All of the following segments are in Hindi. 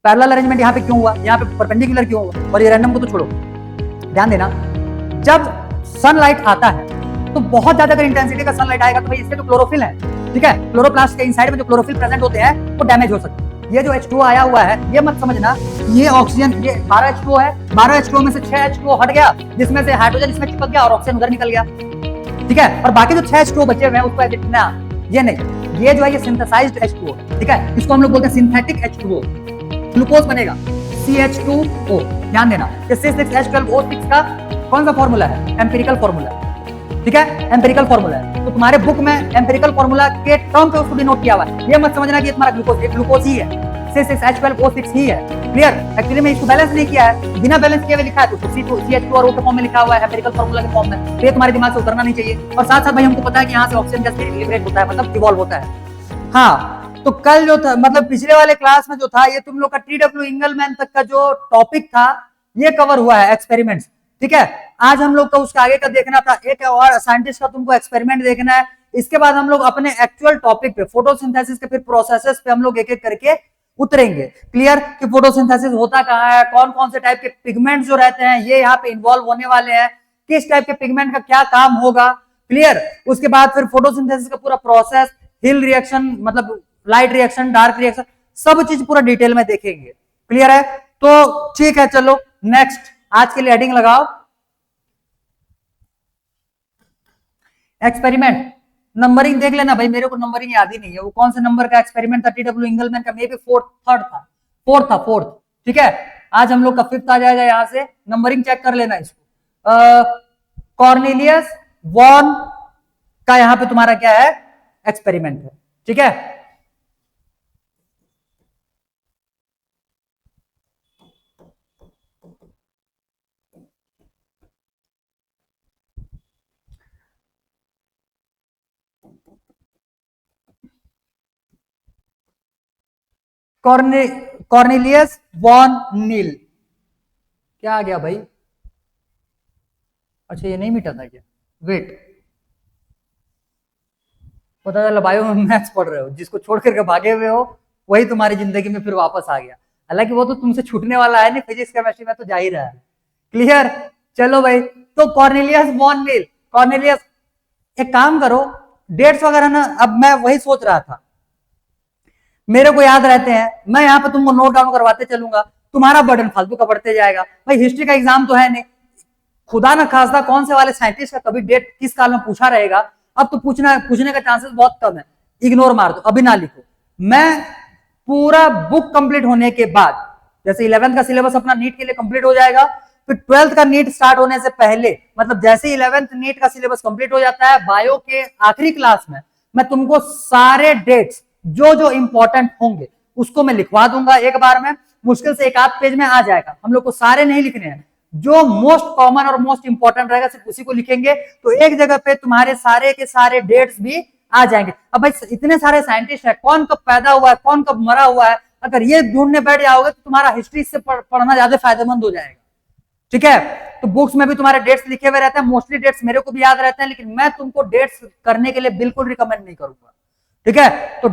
पैरेलल अरेंजमेंट यहाँ पे क्यों हुआ, यहाँ पे परपेंडिकुलर क्यों हुआ, और ये रैंडम को तो छोड़ो, ध्यान देना। जब सनलाइट आता है तो बहुत ज्यादा अगर इंटेंसिटी का सनलाइट आएगा तो भाई इससे जो क्लोरोफिल है, ठीक है, क्लोरोप्लास्ट के इनसाइड में जो क्लोरोफिल प्रेजेंट होते हैं वो डैमेज हो सकते हैं। ये जो H2O आया हुआ है, ये मत समझना ये ऑक्सीजन, ये 12 H2O है, 12 H2O में से 6 H2O हट गया, जिसमें से हाइड्रोजन इसमें चिपक गया और ऑक्सीजन उधर निकल गया, ठीक है, और बाकी जो 6 H2O बचे हुए हैं उसको एडिट ना, ये नहीं, ये जो है ये सिंथेसाइज्ड H2O, ठीक है, इसको हम लोग बोलते हैं सिंथेटिक H2O, ग्लूकोज बनेगा CH2O। ध्यान देना, ये C6H12O6 का कौन सा फॉर्मूला है, एम्पिरिकल फॉर्मूला, ठीक है, एम्पिरिकल फॉर्मूला है, तो तुम्हारे बुक में एम्पिरिकल फॉर्मूला के टर्म पे उसको डिनोट किया हुआ है। ये मत समझना कि तुम्हारा ग्लूकोज ही है, C6H12O6 ही है, क्लियर। एक्चुअली में इसको बैलेंस नहीं किया है, बिना बैलेंस किए हुए लिखा है, तो CH2 और O के फॉर्म में लिखा हुआ है, एम्पिरिकल फॉर्मूला के फॉर्म में, तो ये तुम्हारे दिमाग से उतरना नहीं चाहिए। और साथ साथ भाई हमको पता है कि यहाँ से ऑक्सीजन गैस लिबरेट होता है, मतलब इवॉल्व होता है। हाँ, तो कल जो था, मतलब पिछले वाले क्लास में जो था, ये तुम लोग का TW इंगलमैन तक का जो टॉपिक था ये कवर हुआ है, एक्सपेरिमेंट्स, ठीक है। आज हम लोग का उसका आगे का देखना था, एक और साइंटिस्ट का तुमको एक्सपेरिमेंट देखना है। इसके बाद हम लोग अपने एक्चुअल टॉपिक पे, फोटोसिंथेसिस के फिर प्रोसेसेस पे हम लोग एक एक करके उतरेंगे, क्लियर, कि फोटोसिंथेसिस होता कहाँ है, कौन कौन से टाइप के पिगमेंट जो रहते हैं ये यहाँ पे इन्वॉल्व होने वाले हैं, किस टाइप के पिगमेंट का क्या काम होगा, क्लियर। उसके बाद फिर फोटोसिंथेसिस का पूरा प्रोसेस, हिल रिएक्शन, मतलब लाइट रिएक्शन, डार्क रिएक्शन, सब चीज पूरा डिटेल में देखेंगे, क्लियर है। तो ठीक है, चलो नेक्स्ट, आज के लिए हेडिंग लगाओ एक्सपेरिमेंट। नंबरिंग देख लेना भाई, मेरे को नंबरिंग याद ही नहीं है, वो कौन से नंबर का एक्सपेरिमेंट था TW इंगलमैन का, मे बी फोर्थ, ठीक है। आज हम लोग का फिफ्थ आ जाएगा, यहां से नंबरिंग चेक कर लेना इसको। कॉर्नेलियस वॉन का यहां पे तुम्हारा क्या है, एक्सपेरिमेंट है, ठीक है। कॉर्नेलियस वॉन नील, क्या आ गया भाई, अच्छा ये नहीं मिटा था क्या, वेट, पता चला बायो में मैथ्स पढ़ रहे हो, जिसको छोड़ करके भागे हुए हो वही तुम्हारी जिंदगी में फिर वापस आ गया, हालांकि वो तो तुमसे छूटने वाला है नहीं, फिजिक्स केमिस्ट्री में तो जा ही रहा है, क्लियर। चलो भाई, तो कॉर्नेलियस वॉन नील, कॉर्नेलियस, एक काम करो, डेट्स वगैरह ना, अब मैं वही सोच रहा था, मेरे को याद रहते हैं, मैं यहाँ पे तुमको नोट डाउन करवाते चलूंगा, तुम्हारा बर्डन फालतू का बढ़ते जाएगा। भाई हिस्ट्री का एग्जाम तो है नहीं, खुदा ना खास्ता कौन से वाले साइंटिस्ट का कभी डेट किस काल में पूछा रहेगा, अब तो पूछने का चांसेस बहुत कम है, इग्नोर मार दो, अभी ना लिखो। मैं पूरा बुक कंप्लीट होने के बाद, जैसे 11th का सिलेबस अपना नीट के लिए कंप्लीट हो जाएगा, फिर 12th का नीट स्टार्ट होने से पहले, मतलब जैसे 11th नीट का सिलेबस कंप्लीट हो जाता है, बायो के आखिरी क्लास में मैं तुमको सारे डेट्स जो जो इंपॉर्टेंट होंगे उसको मैं लिखवा दूंगा एक बार में, मुश्किल से एक आध पेज में आ जाएगा, हम लोग को सारे नहीं लिखने हैं, जो मोस्ट कॉमन और मोस्ट इंपॉर्टेंट रहेगा सिर्फ उसी को लिखेंगे, तो एक जगह पे तुम्हारे सारे के सारे डेट्स भी आ जाएंगे। अब भाई इतने सारे साइंटिस्ट है, कौन कब पैदा हुआ है, कौन कब मरा हुआ है, अगर ये ढूंढने बैठ जाओगे तो तुम्हारा हिस्ट्री से पढ़ना ज्यादा फायदेमंद हो जाएगा, ठीक है। तो बुक्स में भी तुम्हारे डेट्स लिखे हुए रहते हैं, मोस्टली डेट्स मेरे को भी याद रहते हैं, लेकिन मैं तुमको डेट्स करने के लिए बिल्कुल रिकमेंड नहीं करूंगा, ठीक है। तो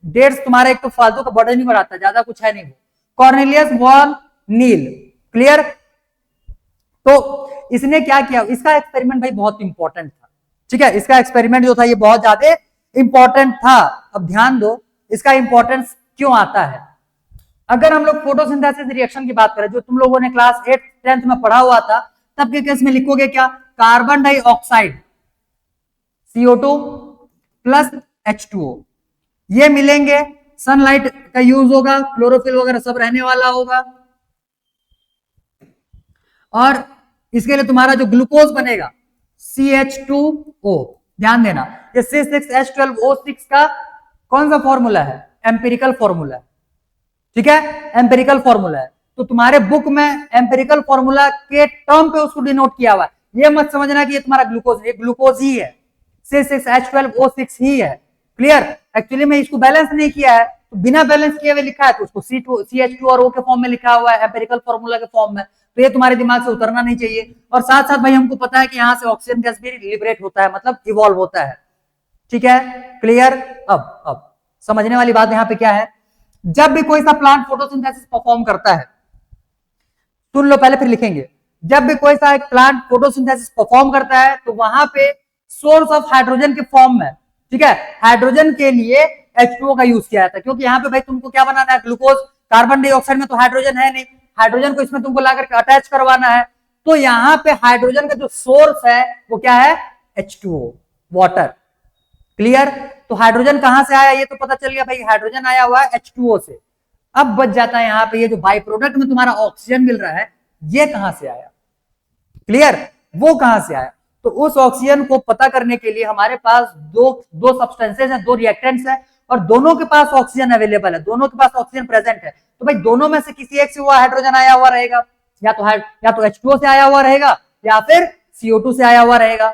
डेट्स तुम्हारा एक तो फालतू का बर्डन ही बढ़ाता है, ज्यादा कुछ है नहीं। Cornelius Van Niel, clear. तो इसने क्या किया, इसका एक्सपेरिमेंट भाई बहुत इंपॉर्टेंट था, ठीक है, इसका एक्सपेरिमेंट जो था ये बहुत ज्यादा इंपॉर्टेंट था। अब ध्यान दो इसका इंपॉर्टेंस क्यों आता है। अगर हम लोग फोटोसिंथेसिस रिएक्शन की बात करें, जो तुम लोगों ने क्लास 8th 10th में पढ़ा हुआ था, तब के केस में लिखोगे क्या, carbon dioxide CO2 plus H2O, ये मिलेंगे, सनलाइट का यूज होगा, क्लोरोफिल वगैरह सब रहने वाला होगा, और इसके लिए तुम्हारा जो ग्लूकोज बनेगा CH2O, ध्यान देना ये C6H12O6 का कौन सा फॉर्मूला है, एम्पिरिकल फॉर्मूला है, ठीक है, एम्पिरिकल फॉर्मूला है। तो तुम्हारे बुक में एम्पिरिकल फॉर्मूला के टर्म पे उसको डिनोट किया हुआ है, ये मत समझना कि ये तुम्हारा ग्लूकोज, ये ग्लूकोज ही है, C6H12O6 ही है, क्लियर। एक्चुअली में इसको बैलेंस नहीं किया है, तो बिना बैलेंस किए हुए लिखा है, तो उसको CH2 और O के फॉर्म में लिखा हुआ है, एम्पिरिकल फॉर्मूला के फॉर्म में, तो ये तुम्हारे दिमाग से उतरना नहीं चाहिए। और साथ साथ भाई हमको पता है कि यहाँ से ऑक्सीजन गैस भी लिबरेट होता है, मतलब इवॉल्व होता है, ठीक है, क्लियर। अब समझने वाली बात यहाँ पे क्या है, जब भी कोई सा प्लांट फोटोसिंथेसिस परफॉर्म करता है, सुन लो पहले फिर लिखेंगे, जब भी कोई सा एक प्लांट फोटोसिंथेसिस परफॉर्म करता है तो वहां पे सोर्स ऑफ हाइड्रोजन के फॉर्म में, ठीक है, हाइड्रोजन के लिए H2O का यूज किया जाता है, क्योंकि यहाँ पे भाई तुमको क्या बनाना है, ग्लूकोज, कार्बन डाइऑक्साइड में तो हाइड्रोजन है नहीं, हाइड्रोजन को इसमें तुमको लाकर के अटैच करवाना है, तो यहाँ पे हाइड्रोजन का जो सोर्स है वो क्या है, H2O, वाटर। क्लियर? तो हाइड्रोजन कहां से आया ये तो पता चल गया भाई, हाइड्रोजन आया हुआ है H2O से। अब बच जाता है यहाँ पे ये जो बाई प्रोडक्ट में तुम्हारा ऑक्सीजन मिल रहा है, ये कहां से आया? क्लियर? वो कहां से आया? तो उस ऑक्सीजन को पता करने के लिए हमारे पास दो दो सब्सटेंसेज हैं, दो रिएक्टेंट्स हैं, और दोनों के पास ऑक्सीजन अवेलेबल है, दोनों के पास ऑक्सीजन प्रेजेंट है, तो भाई दोनों में से किसी एक से हुआ हाइड्रोजन आया हुआ रहेगा, या तो H2O से आया हुआ रहेगा या फिर CO2 से आया हुआ रहेगा।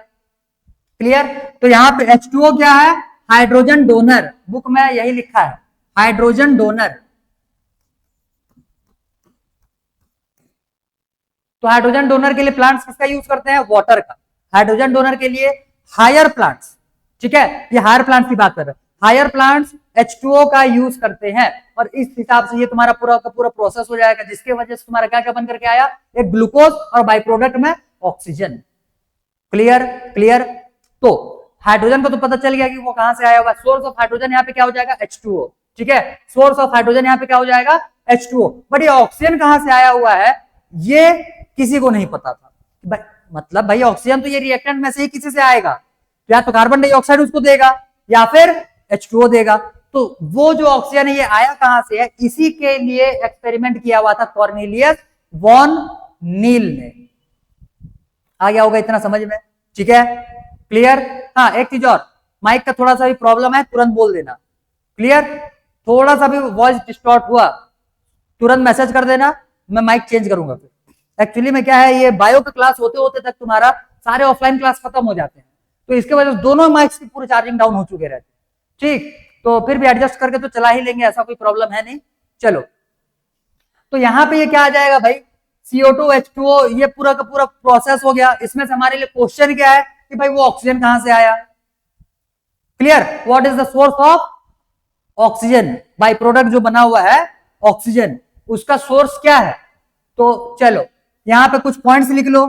क्लियर? तो यहाँ पे H2O क्या है, हाइड्रोजन डोनर, बुक में यही लिखा है, हाइड्रोजन डोनर। तो हाइड्रोजन डोनर के लिए प्लांट्स किसका यूज करते हैं, वाटर का। हाइड्रोजन डोनर के लिए हायर प्लांट्स, ठीक है, ये हायर प्लांट्स की बात कर रहे हैं, हायर प्लांट्स H2O का यूज करते हैं, और इस हिसाब से ये तुम्हारा पूरा का पूरा प्रोसेस हो जाएगा, जिसके वजह से तुम्हारा क्या क्या बन करके आया, एक ग्लूकोज और बाई प्रोडक्ट में ऑक्सीजन। क्लियर? क्लियर? तो हाइड्रोजन को तो पता चल गया कि वो कहां से आया हुआ, सोर्स ऑफ हाइड्रोजन यहाँ पे क्या हो जाएगा, H2O, ठीक है, सोर्स ऑफ हाइड्रोजन यहाँ पे क्या हो जाएगा, H2O। बट ये ऑक्सीजन कहां से आया हुआ है ये किसी को नहीं पता था। मतलब भाई ऑक्सीजन तो ये रिएक्टेंट में से ही किसी से आएगा, या तो कार्बन डाइऑक्साइड उसको देगा या फिर H2O देगा। तो वो जो ऑक्सीजन है ये आया कहां से है, इसी के लिए एक्सपेरिमेंट किया हुआ था कॉर्नेलियस वॉन नील ने। आ गया होगा इतना समझ में? ठीक है, क्लियर? हाँ, एक चीज और, माइक का थोड़ा सा भी प्रॉब्लम है, तुरंत बोल देना। क्लियर? थोड़ा सा भी वॉइस डिस्टॉर्ट हुआ तुरंत मैसेज कर देना, मैं माइक चेंज करूंगा। फिर एक्चुअली में क्या है, ये बायो का क्लास होते होते तक तुम्हारा सारे ऑफलाइन क्लास खत्म हो जाते हैं, तो इसके वजह से दोनों माइक्स की पूरे चार्जिंग डाउन हो चुके रहते हैं। ठीक, तो फिर भी एडजस्ट करके तो चला ही लेंगे, ऐसा कोई प्रॉब्लम है नहीं। चलो, तो यहां पे ये क्या आ जाएगा भाई, CO2 H2O, ये पूरा का पूरा प्रोसेस हो गया। इसमें से हमारे लिए क्वेश्चन क्या है कि भाई वो ऑक्सीजन कहां से आया। Clear? What is the source of oxygen, by product जो बना हुआ है ऑक्सीजन, उसका सोर्स क्या है। तो चलो यहां पे कुछ पॉइंट्स लिख लो।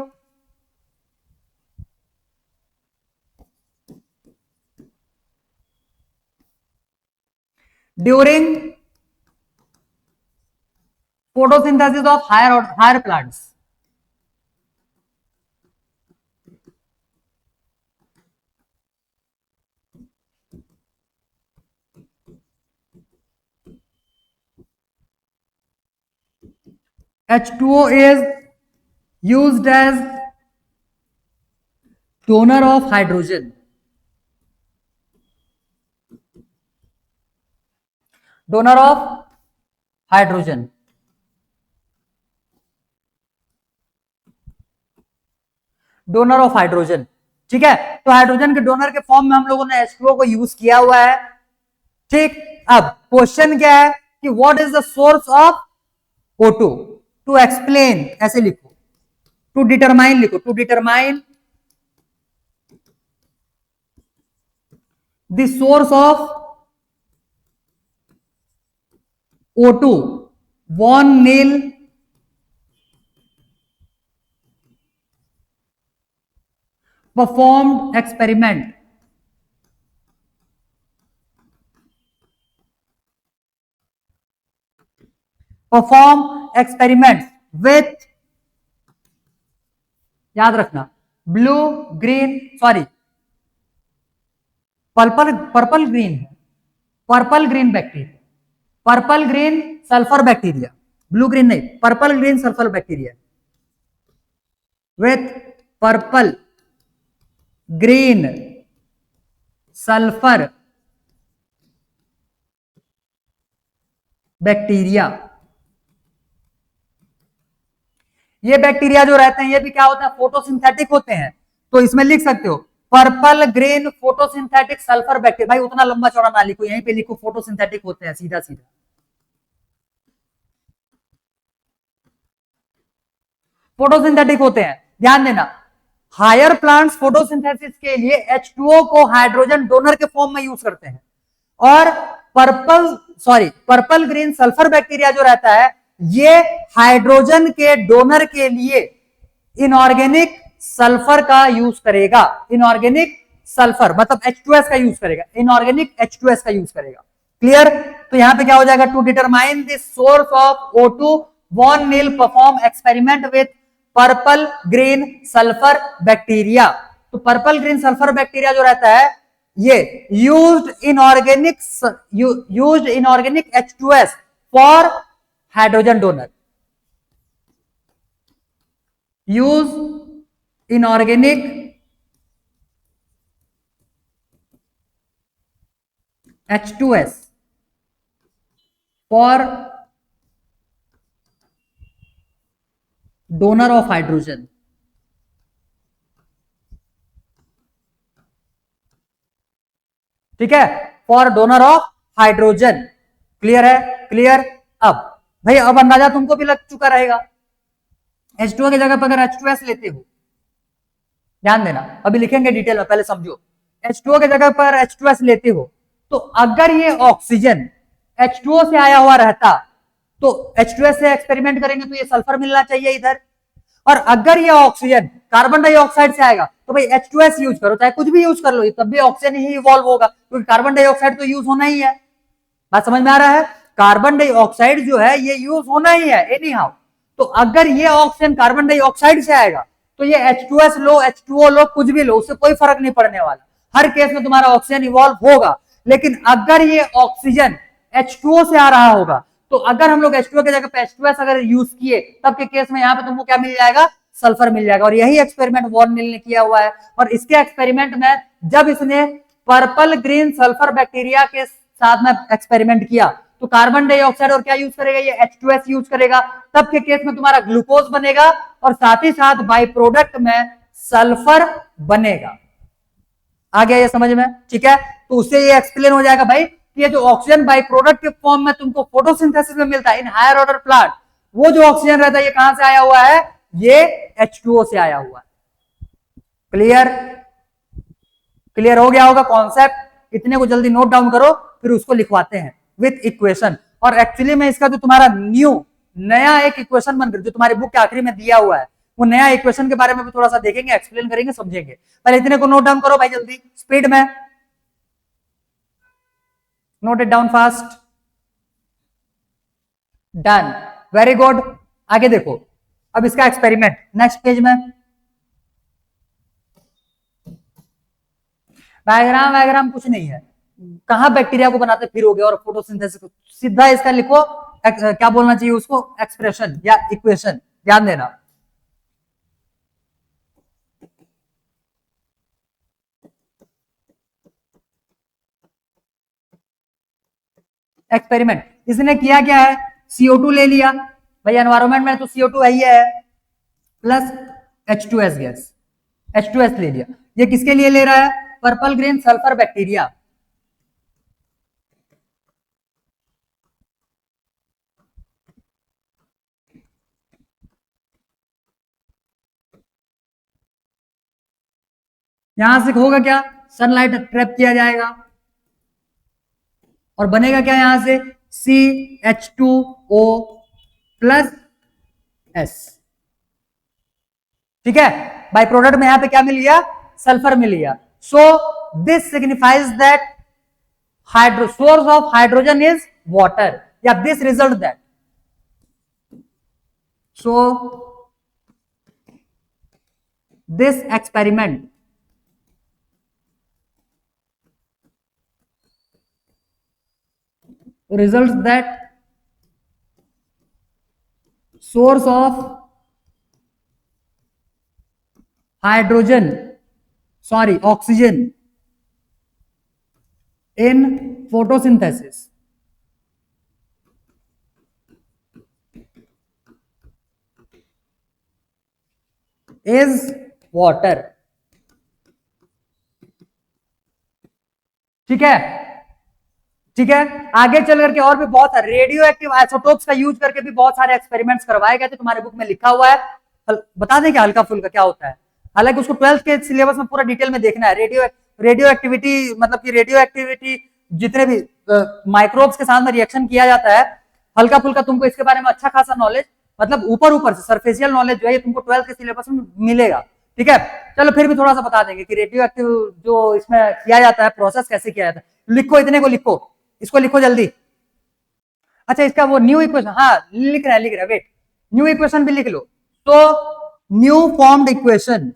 During photosynthesis of higher plants, H2O is used as donor of hydrogen. Donor of hydrogen. Donor of hydrogen, ठीक है। तो हाइड्रोजन के डोनर के फॉर्म में हम लोगों ने H2O को यूज किया हुआ है। ठीक, अब क्वेश्चन क्या है कि what is the source of O2। To explain ऐसे लिखो, टू डिटरमाइन लिखो, to determine the source of O2, von Niel performed experiment with, याद रखना, blue green, sorry purple green है, purple green bacteria, purple green sulphur bacteria, blue green नहीं, purple green sulphur bacteria with purple green sulphur bacteria. ये बैक्टीरिया जो रहते हैं ये भी क्या होता है, फोटोसिंथेटिक होते हैं। तो इसमें लिख सकते हो purple green photosynthetic sulphur bacteria. भाई उतना लंबा चौड़ा ना लिखो, यहीं पे लिखो फोटोसिंथेटिक होते हैं, सीधा सीधा फोटोसिंथेटिक होते हैं। ध्यान देना, हायर प्लांट्स फोटोसिंथेसिस के लिए H2O को हाइड्रोजन डोनर के फॉर्म में यूज करते हैं, और पर्पल ग्रीन सल्फर बैक्टीरिया जो रहता है, ये हाइड्रोजन के डोनर के लिए इनऑर्गेनिक सल्फर का यूज करेगा। इनऑर्गेनिक सल्फर मतलब H2S का यूज करेगा, इनऑर्गेनिक H2S का यूज करेगा। क्लियर? तो यहां पे क्या हो जाएगा, to determine the source of O2 von Niel perform experiment with purple green sulphur bacteria. तो पर्पल ग्रीन सल्फर बैक्टीरिया जो रहता है, ये used inorganic H2S for hydrogen donor. Use inorganic H2S for donor of hydrogen. ठीक है, for donor of hydrogen. Clear है? क्लियर। अब भाई अब अंदाजा तुमको भी लग चुका रहेगा, H2O की जगह पर अगर H2S लेते हो, ध्यान देना अभी लिखेंगे डिटेल में, पहले समझो। H2O की जगह पर H2S लेते हो, तो अगर ये ऑक्सीजन H2O से आया हुआ रहता तो H2S से एक्सपेरिमेंट करेंगे तो ये सल्फर मिलना चाहिए इधर। और अगर ये ऑक्सीजन कार्बन डाइऑक्साइड से आएगा तो भाई H2S यूज करो, चाहे कुछ भी यूज कर लो, तब भी ऑक्सीजन ही इवॉल्व होगा, क्योंकि कार्बन डाइऑक्साइड तो यूज होना ही है। बात समझ में आ रहा है? कार्बन डाइऑक्साइड जो है ये यूज होना ही है एनी हाउ। तो अगर ये ऑक्सीजन कार्बन डाइऑक्साइड से आएगा तो ये H2S लो, H2O लो, कुछ भी लो, उससे कोई फर्क नहीं पड़ने वाला, हर केस में तुम्हारा ऑक्सीजन इवॉल्व होगा। लेकिन अगर ये ऑक्सीजन H2O से आ रहा होगा, तो अगर हम लोग H2O की जगह पे H2S अगर यूज किए, तब के केस में यहां पे तुमको क्या मिल जाएगा, सल्फर मिल जाएगा। और यही एक्सपेरिमेंट वॉन नील ने किया हुआ है। और इसके एक्सपेरिमेंट में जब इसने पर्पल ग्रीन सल्फर बैक्टीरिया के साथ में एक्सपेरिमेंट किया, तो कार्बन डाइऑक्साइड और क्या यूज करेगा, ये H2S यूज करेगा। तब के केस में तुम्हारा ग्लूकोज बनेगा और साथ ही साथ बाई प्रोडक्ट में सल्फर बनेगा। आ गया ये समझ में? ठीक है, तो उससे ये एक्सप्लेन हो जाएगा भाई कि ये जो ऑक्सीजन बाई प्रोडक्ट के फॉर्म में तुमको फोटोसिंथेसिस में मिलता है इन हायर ऑर्डर प्लांट, वो जो ऑक्सीजन रहता है ये कहां से आया हुआ है, ये H2O से आया हुआ है। क्लियर? क्लियर हो गया होगा कॉन्सेप्ट? इतने को जल्दी नोट डाउन करो, फिर उसको लिखवाते हैं विथ इक्वेशन। और एक्चुअली में इसका जो तुम्हारा नया एक इक्वेशन बन जो तुम्हारी बुक के आखिरी में दिया हुआ है, वो नया इक्वेशन के बारे में भी थोड़ा सा देखेंगे, एक्सप्लेन करेंगे, समझेंगे। पर इतने को नोट डाउन करो भाई जल्दी, स्पीड में note it down fast. Done, very good. आगे देखो, अब इसका एक्सपेरिमेंट नेक्स्ट पेज में। डायग्राम कुछ नहीं है, कहां बैक्टीरिया को बनाते फिरोगे और फोटोसिंथेसिस को, सीधा इसका लिखो, क्या बोलना चाहिए उसको, एक्सप्रेशन या इक्वेशन, ध्यान देना। एक्सपेरिमेंट इसने किया क्या है, CO2 ले लिया भाई, एनवायरमेंट में तो CO2 है ही है, प्लस H2S गैस, H2S ले लिया। ये किसके लिए ले रहा है, पर्पल ग्रीन सल्फर बैक्टीरिया। यहां से होगा क्या, सनलाइट ट्रैप किया जाएगा और बनेगा क्या यहां से, CH2O प्लस S। ठीक है, बाय प्रोडक्ट में यहां पे क्या मिल गया, सल्फर मिल गया। So this signifies that source of hydrogen is water, या this result that, so this experiment results that source of oxygen in photosynthesis is water। ठीक है, ठीक है। आगे चल करके और भी बहुत रेडियो एक्टिव आइसोटोप्स का यूज करके भी बहुत सारे एक्सपेरिमेंट्स करवाए गए थे, तुम्हारे बुक में लिखा हुआ है। बता दें क्या हल्का फुल्का क्या होता है, हालांकि उसको 12th के सिलेबस में पूरा डिटेल में देखना है। रेडियो एक्टिविटी मतलब कि रेडियो एक्टिविटी जितने भी माइक्रोब्स के साथ में रिएक्शन किया जाता है, हल्का फुल्का तुमको इसके बारे में अच्छा खासा नॉलेज, मतलब ऊपर ऊपर से सरफेशियल नॉलेज जो है तुमको 12th के सिलेबस में मिलेगा। ठीक है, चलो फिर भी थोड़ा सा बता देंगे कि रेडियो एक्टिव जो इसमें किया जाता है, प्रोसेस कैसे किया जाता है। लिखो, इतने को लिखो, इसको लिखो जल्दी। अच्छा, इसका वो न्यू इक्वेशन, हाँ लिख रहा है वेट, न्यू इक्वेशन भी लिख लो। तो न्यू फॉर्म्ड इक्वेशन,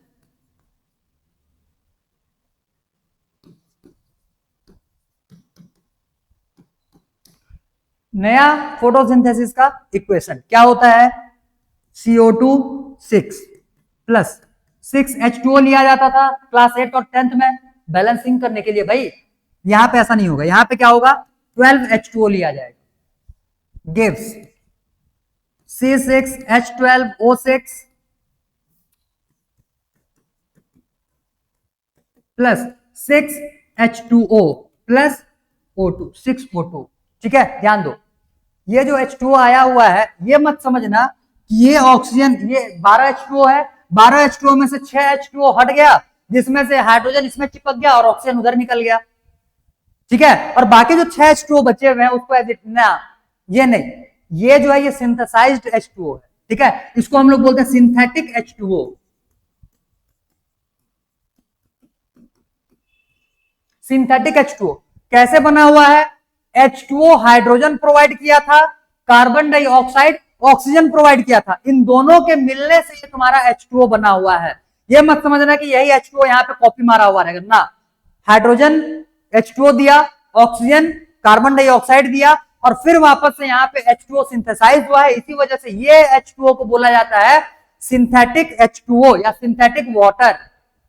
नया फोटोसिंथेसिस का इक्वेशन क्या होता है, CO2 6 प्लस 6H2O लिया जाता था क्लास 8 और 10th में बैलेंसिंग करने के लिए। भाई यहां पे ऐसा नहीं होगा, यहां पे क्या होगा, 12H2O लिया जाएगा, gives C6H12O6 plus 6H2O plus O2, 6O2। ठीक है, ध्यान दो, ये जो H2O आया हुआ है, ये मत समझना कि ये ऑक्सीजन, ये 12H2O है, 12H2O में से 6H2O हट गया, जिसमें से हाइड्रोजन इसमें चिपक गया और ऑक्सीजन उधर निकल गया। ठीक है, और बाकी जो 6H2O बचे हुए हैं उसको एज इट ना, ये नहीं, ये जो है ये सिंथेसाइज्ड H2O है। ठीक है, इसको हम लोग बोलते हैं सिंथेटिक H2O। सिंथेटिक H2O कैसे बना हुआ है, H2O हाइड्रोजन प्रोवाइड किया था, कार्बन डाइऑक्साइड ऑक्सीजन प्रोवाइड किया था, इन दोनों के मिलने से ये तुम्हारा H2O बना हुआ है। ये मत समझना कि यही H2O यहाँ पे कॉपी मारा हुआ रहेगा ना, हाइड्रोजन H2O दिया, ऑक्सीजन कार्बन डाइऑक्साइड दिया, और फिर वापस से यहाँ पे H2O सिंथेसाइज हुआ है, इसी वजह से ये H2O को बोला जाता है सिंथेटिक H2O या सिंथेटिक वाटर।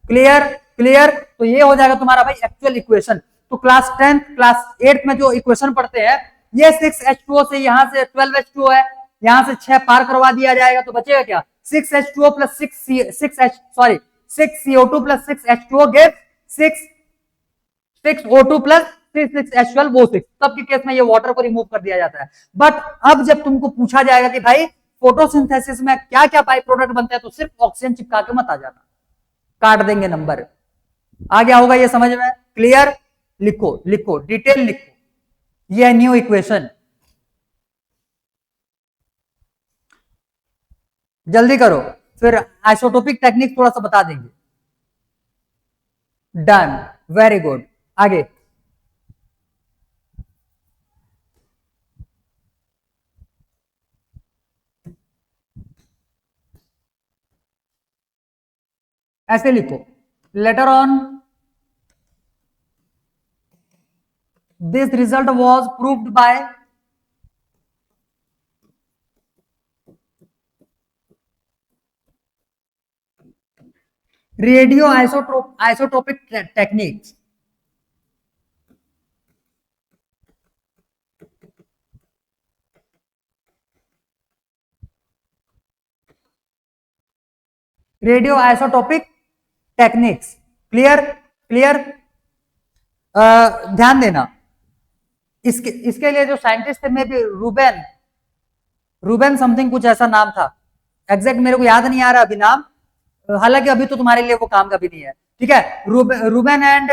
क्लियर क्लियर, तो ये हो जाएगा तुम्हारा भाई एक्चुअल इक्वेशन। तो क्लास 10 क्लास 8 में जो इक्वेशन पढ़ते हैं, ये 6H2O से यहाँ से 12H2O है, यहां से 6 पार करवा दिया जाएगा, तो बचेगा क्या, 6H2O plus 6CO2 plus 6H2O give 6O2 plus 6H12O6। तब के केस में ये वाटर को रिमूव कर दिया जाता है। बट अब जब तुमको पूछा जाएगा कि भाई फोटोसिंथेसिस में क्या क्या बाई प्रोडक्ट बनते हैं, तो सिर्फ ऑक्सीजन चिपका के मत आ जाना, काट देंगे नंबर। आ गया होगा ये समझ में, क्लियर, लिखो लिखो डिटेल लिखो, ये न्यू इक्वेशन, जल्दी करो, फिर आइसोटोपिक टेक्निक थोड़ा सा बता देंगे। डन, वेरी गुड, आगे। ऐसे लिखो, later on this result was proved bye radio isotopic techniques. Radio isotopic techniques, clear clear. ध्यान देना, इसके लिए जो साइंटिस्ट थे, मे बी रूबेन समथिंग कुछ ऐसा नाम था, एग्जैक्ट मेरे को याद नहीं आ रहा अभी नाम, हालांकि अभी तो तुम्हारे लिए वो काम का भी नहीं है। ठीक है, रूबेन एंड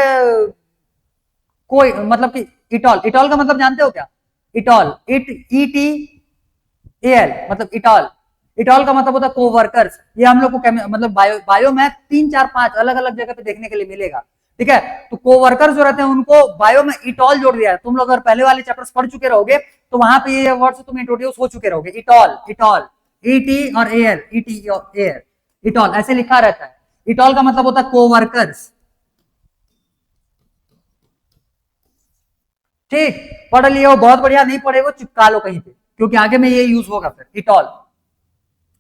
कोई, मतलब कि इटॉल, इटॉल का मतलब जानते हो क्या, इटॉल, ETAL मतलब इटॉल, इटॉल का मतलब होता है कोवर्कर्स। ये हम लोग को मतलब बायो में 3 4 5 अलग अलग जगह पे देखने के लिए मिलेगा। ठीक है, तो कोवर्कर्स जो रहते हैं उनको बायो में इटॉल जोड़ दिया है। तुम लोग अगर पहले वाले चैप्टर्स पढ़ चुके रहोगे तो वहां पे ये वर्ड से तुम इंट्रोड्यूस हो चुके रहोगे, इटॉल, इटॉल, ET और AL, ET और AL, इटॉल ऐसे लिखा रहता है। इटॉल का मतलब होता है कोवर्कर्स। ठीक, पढ़ लियो, बहुत बढ़िया, नहीं पढ़े वो चिपका लो कहीं पे, क्योंकि आगे में ये यूज होगा फिर, इटॉल।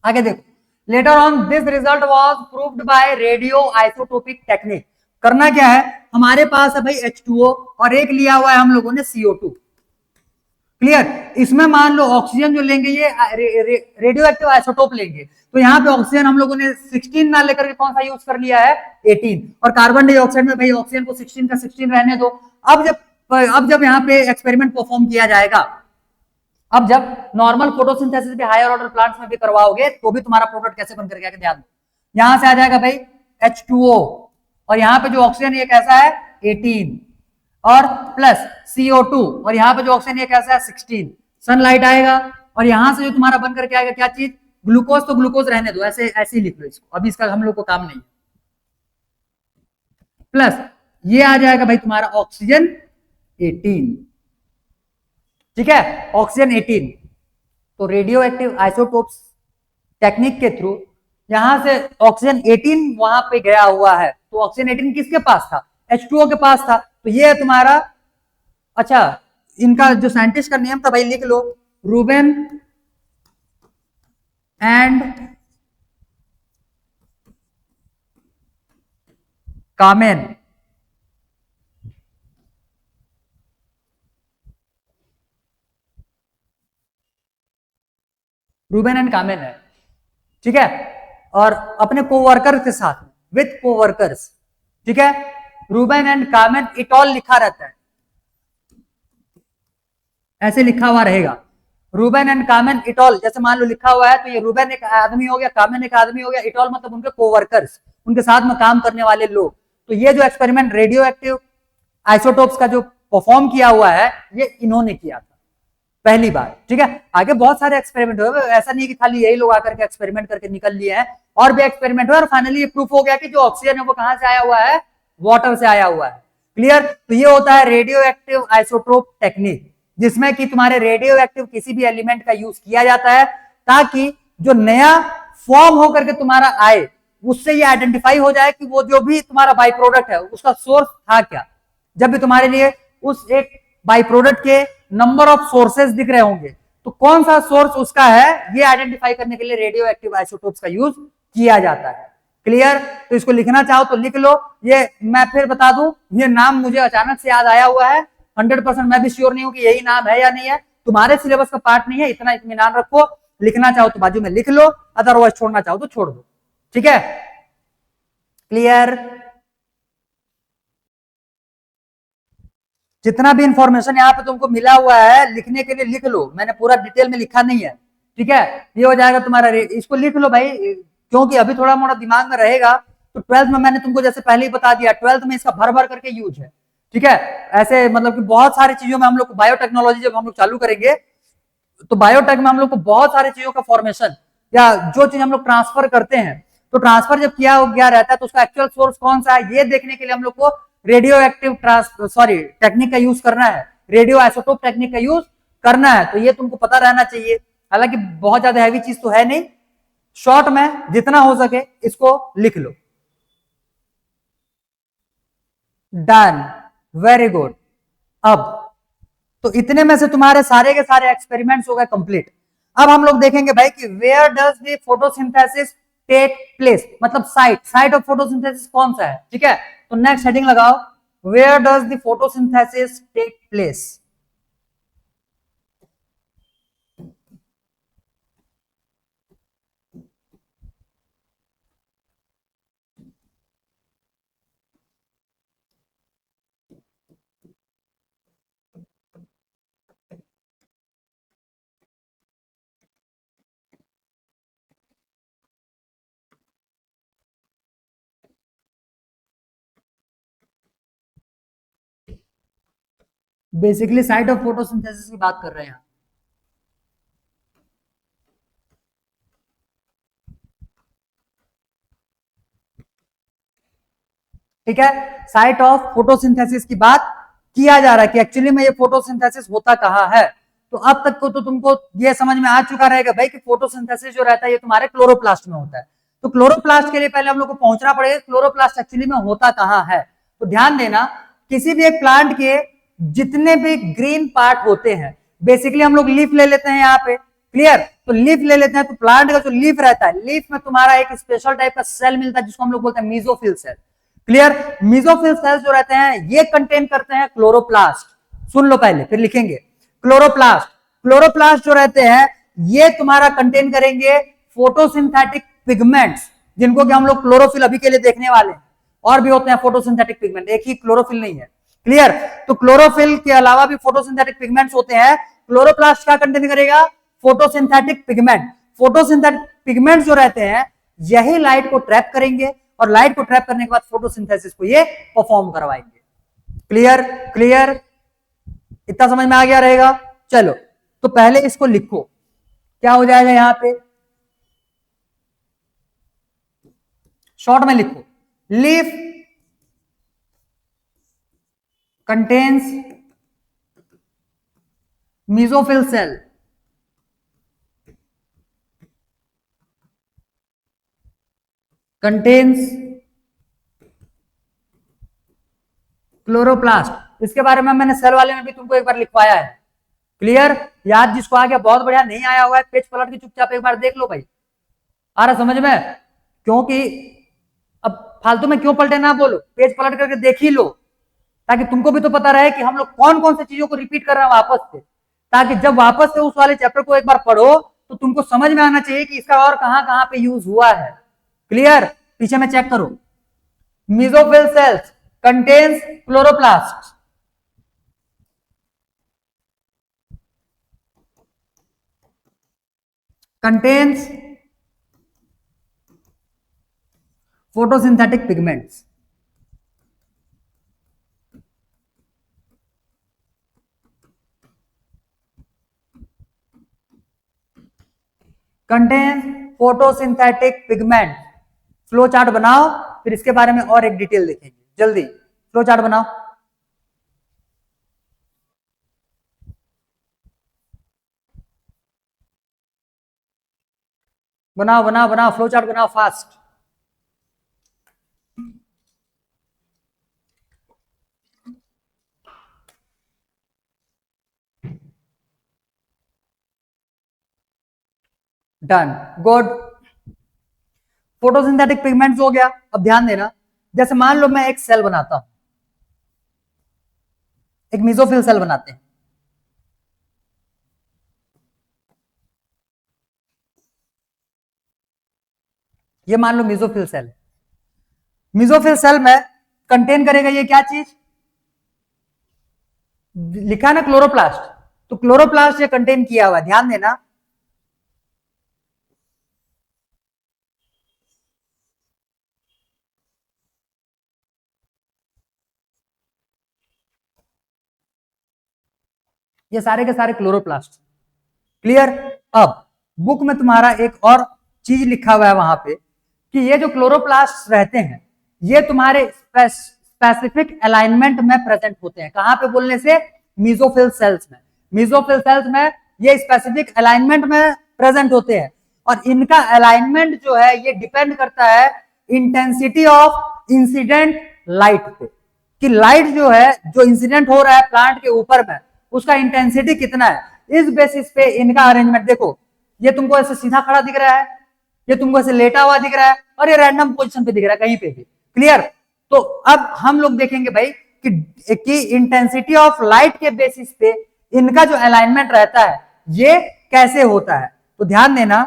आगे देखो, later on this result was proved bye radio isotopic technique. करना क्या है, हमारे पास है भाई H2O और एक लिया हुआ है हम लोगों ने CO2। क्लियर, इसमें मान लो ऑक्सीजन जो लेंगे ये रेडियो एक्टिव आइसोटोप लेंगे, तो यहाँ पे ऑक्सीजन हम लोगों ने 16 ना लेकर के कौन सा यूज कर लिया है, 18। और कार्बन डाइऑक्साइड में भाई ऑक्सीजन को 16 का 16 रहने दो। अब जब यहाँ पे एक्सपेरिमेंट परफॉर्म किया जाएगा, अब जब नॉर्मल फोटोसिंथेसिस भी हायर ऑर्डर प्लांट्स में भी करवाओगे, तो भी तुम्हारा प्रोडक्ट कैसे बन करके आगे ध्यान दो, यहां से आ जाएगा भाई H2O, और यहाँ पे जो ऑक्सीजन ये कैसा है 18, और प्लस CO2, और यहाँ पे जो ऑक्सीजन ये कैसा है 16, सनलाइट आएगा और यहां से जो तुम्हारा बन करके आएगा क्या चीज, ग्लूकोज, तो ग्लूकोज रहने दो, ऐसे ऐसे ही लिख लो इसको, अभी इसका हम लोग को काम नहीं। प्लस ये आ जाएगा भाई तुम्हारा ऑक्सीजन 18, ठीक है, ऑक्सीजन 18। तो रेडियो एक्टिव आइसोटोप्स टेक्निक के थ्रू यहां से ऑक्सीजन 18 वहां पे गया हुआ है, तो ऑक्सीजन 18 किसके पास था, H2O के पास था, तो ये है तुम्हारा, अच्छा इनका जो साइंटिस्ट का नेम था भाई लिख लो, रूबेन एंड कामेन, रूबेन एंड कामेन है, ठीक है, और अपने कोवर्कर के साथ विथ कोवर्कर्स, ठीक है, रूबेन एंड कामेन इटॉल लिखा रहता है, ऐसे लिखा हुआ रहेगा, रूबेन एंड कामेन इटॉल, जैसे मान लो लिखा हुआ है तो ये रूबेन एक आदमी हो गया, कामेन एक आदमी हो गया, इटॉल मतलब उनके कोवर्कर्स, उनके साथ में काम करने वाले लोग। तो ये जो एक्सपेरिमेंट रेडियो एक्टिव आइसोटोप्स का जो परफॉर्म किया हुआ है ये इन्होंने किया था पहली बार, ठीक है। आगे बहुत सारे एक्सपेरिमेंट हुए, ऐसा नहीं कि खाली यही लोग आकर के एक्सपेरिमेंट करके निकल लिए हैं, और भी एक्सपेरिमेंट हुए, और फाइनली ये प्रूफ हो गया कि जो ऑक्सीजन है वो कहां से आया हुआ है, वाटर से आया हुआ है, क्लियर। तो ये होता है रेडियो एक्टिव आइसोटोप टेक्निक, जिसमें कि तुम्हारे रेडियो एक्टिव किसी भी एलिमेंट का यूज किया जाता है ताकि जो नया फॉर्म होकर के तुम्हारा आए उससे ये आइडेंटिफाई हो जाए कि वो जो भी तुम्हारा बाई प्रोडक्ट है उसका सोर्स था क्या। जब भी तुम्हारे लिए उस एक बाई प्रोडक्ट के नंबर ऑफ सोर्सेज दिख रहे होंगे तो कौन सा सोर्स उसका है ये आइडेंटिफाई करने के लिए रेडियो एक्टिव आइसोटोप्स का यूज किया जाता है, क्लियर। तो इसको लिखना चाहो तो लिख लो, ये मैं फिर बता दूं, ये नाम मुझे अचानक से याद आया हुआ है, 100% मैं भी श्योर नहीं हूं कि यही नाम है या नहीं है, तुम्हारे सिलेबस का पार्ट नहीं है, इतना इत्मीनान रखो, लिखना चाहो तो बाजू में लिख लो, अदरवाइज छोड़ना चाहो तो छोड़ दो, ठीक है, क्लियर। जितना भी इंफॉर्मेशन यहाँ पे तुमको मिला हुआ है लिखने के लिए लिख लो, मैंने पूरा डिटेल में लिखा नहीं है, ठीक है, ये हो जाएगा तुम्हारा, इसको लिख लो भाई, क्योंकि अभी थोड़ा मोड़ा दिमाग में रहेगा। तो 12th में मैंने तुमको जैसे पहले ही बता दिया, 12th में इसका भर भर करके यूज है, ठीक है। ऐसे मतलब कि बहुत सारी चीजों में हम लोग को बायोटेक्नोलॉजी जब हम लोग चालू करेंगे तो बायोटेक में हम लोग को बहुत सारी चीजों का फॉर्मेशन या जो चीज हम लोग ट्रांसफर करते हैं, तो ट्रांसफर जब किया गया रहता है तो उसका एक्चुअल सोर्स कौन सा है ये देखने के लिए हम लोग को रेडियो एक्टिव टेक्निक का यूज करना है, रेडियो आइसोटोप टेक्निक का यूज करना है, तो ये तुमको पता रहना चाहिए। हालांकि बहुत ज्यादा हैवी चीज तो है नहीं, शॉर्ट में जितना हो सके इसको लिख लो, डन, वेरी गुड। अब तो इतने में से तुम्हारे सारे के सारे एक्सपेरिमेंट्स हो गए कंप्लीट। अब हम लोग देखेंगे भाई कि where does the photosynthesis take place, मतलब साइट ऑफ फोटोसिंथेसिस कौन सा है, ठीक है। तो नेक्स्ट हेडिंग लगाओ, where does the photosynthesis take place. Basically site of photosynthesis की बात कर रहे हैं, ठीक है। साइट ऑफ फोटोसिंथेसिस की बात किया जा रहा है कि एक्चुअली में ये फोटोसिंथेसिस होता कहां है। तो अब तक को तो तुमको ये समझ में आ चुका रहेगा भाई कि फोटोसिंथेसिस जो रहता है ये तुम्हारे क्लोरोप्लास्ट में होता है। तो क्लोरोप्लास्ट के लिए पहले हम लोग को पहुंचना पड़ेगा क्लोरोप्लास्ट एक्चुअली में होता कहां है। तो ध्यान देना, किसी भी एक प्लांट के जितने भी ग्रीन पार्ट होते हैं, बेसिकली हम लोग लीफ ले लेते हैं यहाँ पे, क्लियर। तो लीफ ले लेते हैं, तो प्लांट का जो लीफ रहता है, लीफ में तुम्हारा एक स्पेशल टाइप का सेल मिलता है जिसको हम लोग बोलते हैं mesophyll cell, clear. Mesophyll cells जो रहते हैं ये कंटेन करते हैं क्लोरोप्लास्ट, सुन लो पहले फिर लिखेंगे। क्लोरोप्लास्ट, क्लोरोप्लास्ट जो रहते हैं ये तुम्हारा कंटेन करेंगे फोटोसिंथेटिक पिगमेंट्स, जिनको कि हम लोग क्लोरोफिल अभी के लिए देखने वाले हैं, और भी होते हैं फोटोसिंथेटिक पिगमेंट, एक ही क्लोरोफिल नहीं है, क्लियर। तो क्लोरोफिल के अलावा भी फोटोसिंथेटिक पिगमेंट्स होते हैं। क्लोरोप्लास्ट क्या कंटेन करेगा, फोटोसिंथेटिक पिगमेंट। फोटोसिंथेटिक पिगमेंट जो रहते हैं यही लाइट को ट्रैप करेंगे, और लाइट को ट्रैप करने के बाद फोटोसिंथेसिस को ये परफॉर्म करवाएंगे, क्लियर क्लियर, इतना समझ में आ गया रहेगा। चलो तो पहले इसको लिखो, क्या हो जाएगा यहां पे, शॉर्ट में लिखो, leaf contains mesophyll cell, contains chloroplast. इसके बारे में मैंने सेल वाले में भी तुमको एक बार लिखवाया है। क्लियर, याद जिसको आ गया बहुत बढ़िया, नहीं आया हुआ है पेज पलट के चुपचाप एक बार देख लो भाई, आ रहा समझ में, क्योंकि अब फालतू में क्यों पलटे ना बोलो, पेज पलट करके देख ही लो, ताकि तुमको भी तो पता रहे कि हम लोग कौन कौन सी चीजों को रिपीट कर रहे हैं वापस से, ताकि जब वापस से उस वाले चैप्टर को एक बार पढ़ो तो तुमको समझ में आना चाहिए कि इसका और कहां कहां पे यूज हुआ है। क्लियर, पीछे में चेक करो, mesophyll cells contains chloroplast, contains photosynthetic pigments, contains photosynthetic pigment। Flow chart बनाओ, फिर इसके बारे में और एक डिटेल देखेंगे, जल्दी फ्लो चार्ट बनाओ। बनाओ बनाओ बनाओ, फ्लो चार्ट बनाओ fast. Done, good. Photosynthetic pigments हो गया। अब ध्यान देना, जैसे मान लो मैं एक सेल बनाता हूं, एक मेसोफिल सेल बनाते हैं, ये मान लो मेसोफिल सेल है। मेसोफिल सेल में कंटेन करेगा ये क्या चीज, लिखा है ना क्लोरोप्लास्ट, तो क्लोरोप्लास्ट ये कंटेन किया हुआ है, ध्यान देना। ये सारे के सारे क्लोरोप्लास्ट। क्लियर। अब बुक में तुम्हारा एक और चीज लिखा हुआ है वहां पे कि ये जो क्लोरोप्लास्ट रहते हैं ये तुम्हारे स्पेसिफिक अलाइनमेंट में प्रेजेंट होते हैं। कहां पे बोलने से, मेसोफिल सेल्स में। मेसोफिल सेल्स में ये स्पेसिफिक अलाइनमेंट में प्रेजेंट होते हैं, और इनका अलाइनमेंट जो है ये डिपेंड करता है इंटेंसिटी ऑफ इंसिडेंट लाइट पे, कि लाइट जो है, जो इंसिडेंट हो रहा है प्लांट के ऊपर में, उसका इंटेंसिटी कितना है, इस बेसिस पे इनका अरेंजमेंट। देखो ये तुमको ऐसे सीधा खड़ा दिख रहा है, ये तुमको ऐसे लेटा हुआ दिख रहा है, और ये रैंडम पोजीशन पे दिख रहा है कहीं पे भी। क्लियर। तो अब हम लोग देखेंगे भाई कि इंटेंसिटी ऑफ लाइट के बेसिस पे इनका जो अलाइनमेंट रहता है ये कैसे होता है। तो ध्यान देना,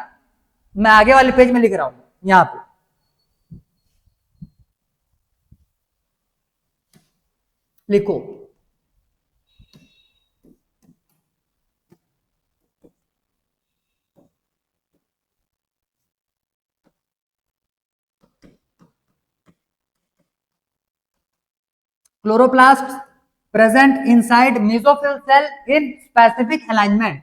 मैं आगे वाले पेज में लिख रहा हूं, यहां पे लिखो, chloroplasts present inside mesophyll cell in specific alignment।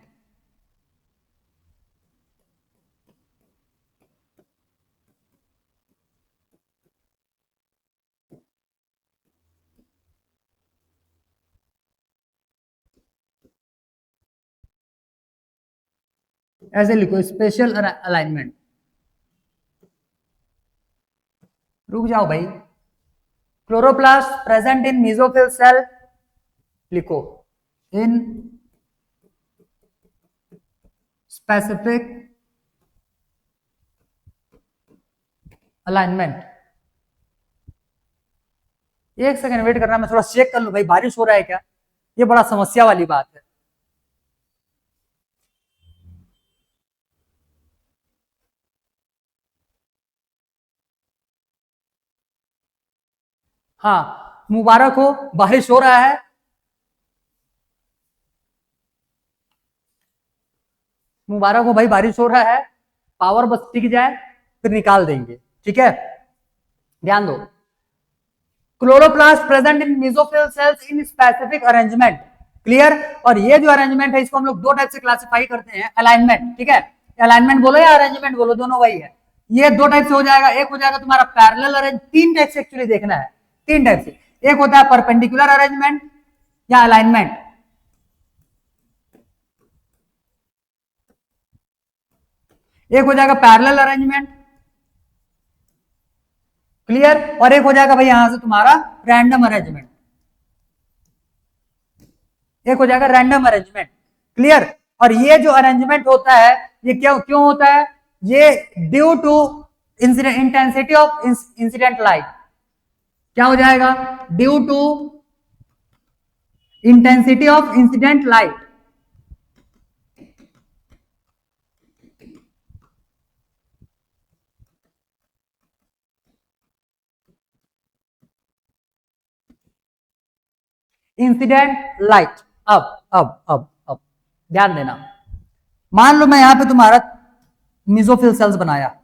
ऐसे लिखो, स्पेशल अलाइनमेंट। रुक जाओ भाई, chloroplast present in mesophyll cell, लिखो इन स्पेसिफिक अलाइनमेंट। एक सेकंड वेट करना, मैं थोड़ा चेक कर लूं भाई, बारिश हो रहा है क्या, ये बड़ा समस्या वाली बात है। हाँ मुबारक हो, बारिश हो रहा है, मुबारक हो भाई, बारिश हो रहा है, पावर बस टिक जाए फिर निकाल देंगे, ठीक है। ध्यान दो, chloroplast present in mesophyll cells in specific arrangement, clear. और ये जो अरेंजमेंट है इसको हम लोग दो टाइप से क्लासिफाई करते हैं, अलाइनमेंट, ठीक है, अलाइनमेंट बोलो या अरेंजमेंट बोलो, दोनों वही है। ये दो टाइप से हो जाएगा, एक हो जाएगा तुम्हारा पैरेलल अरेंज, तीन टाइप से एक्चुअली देखना है, तीन टाइप से, एक होता है परपेंडिकुलर अरेंजमेंट या अलाइनमेंट, एक हो जाएगा पैरेलल अरेंजमेंट, क्लियर, और एक हो जाएगा भाई यहां से तुम्हारा रैंडम अरेंजमेंट, एक हो जाएगा रैंडम अरेंजमेंट, क्लियर। और ये जो अरेंजमेंट होता है ये क्यों क्यों होता है, ये due to incident intensity of incident light, क्या हो जाएगा, due to intensity of incident light, incident light. अब ध्यान देना, मान लो मैं यहां पे तुम्हारा मेसोफिल सेल्स बनाया,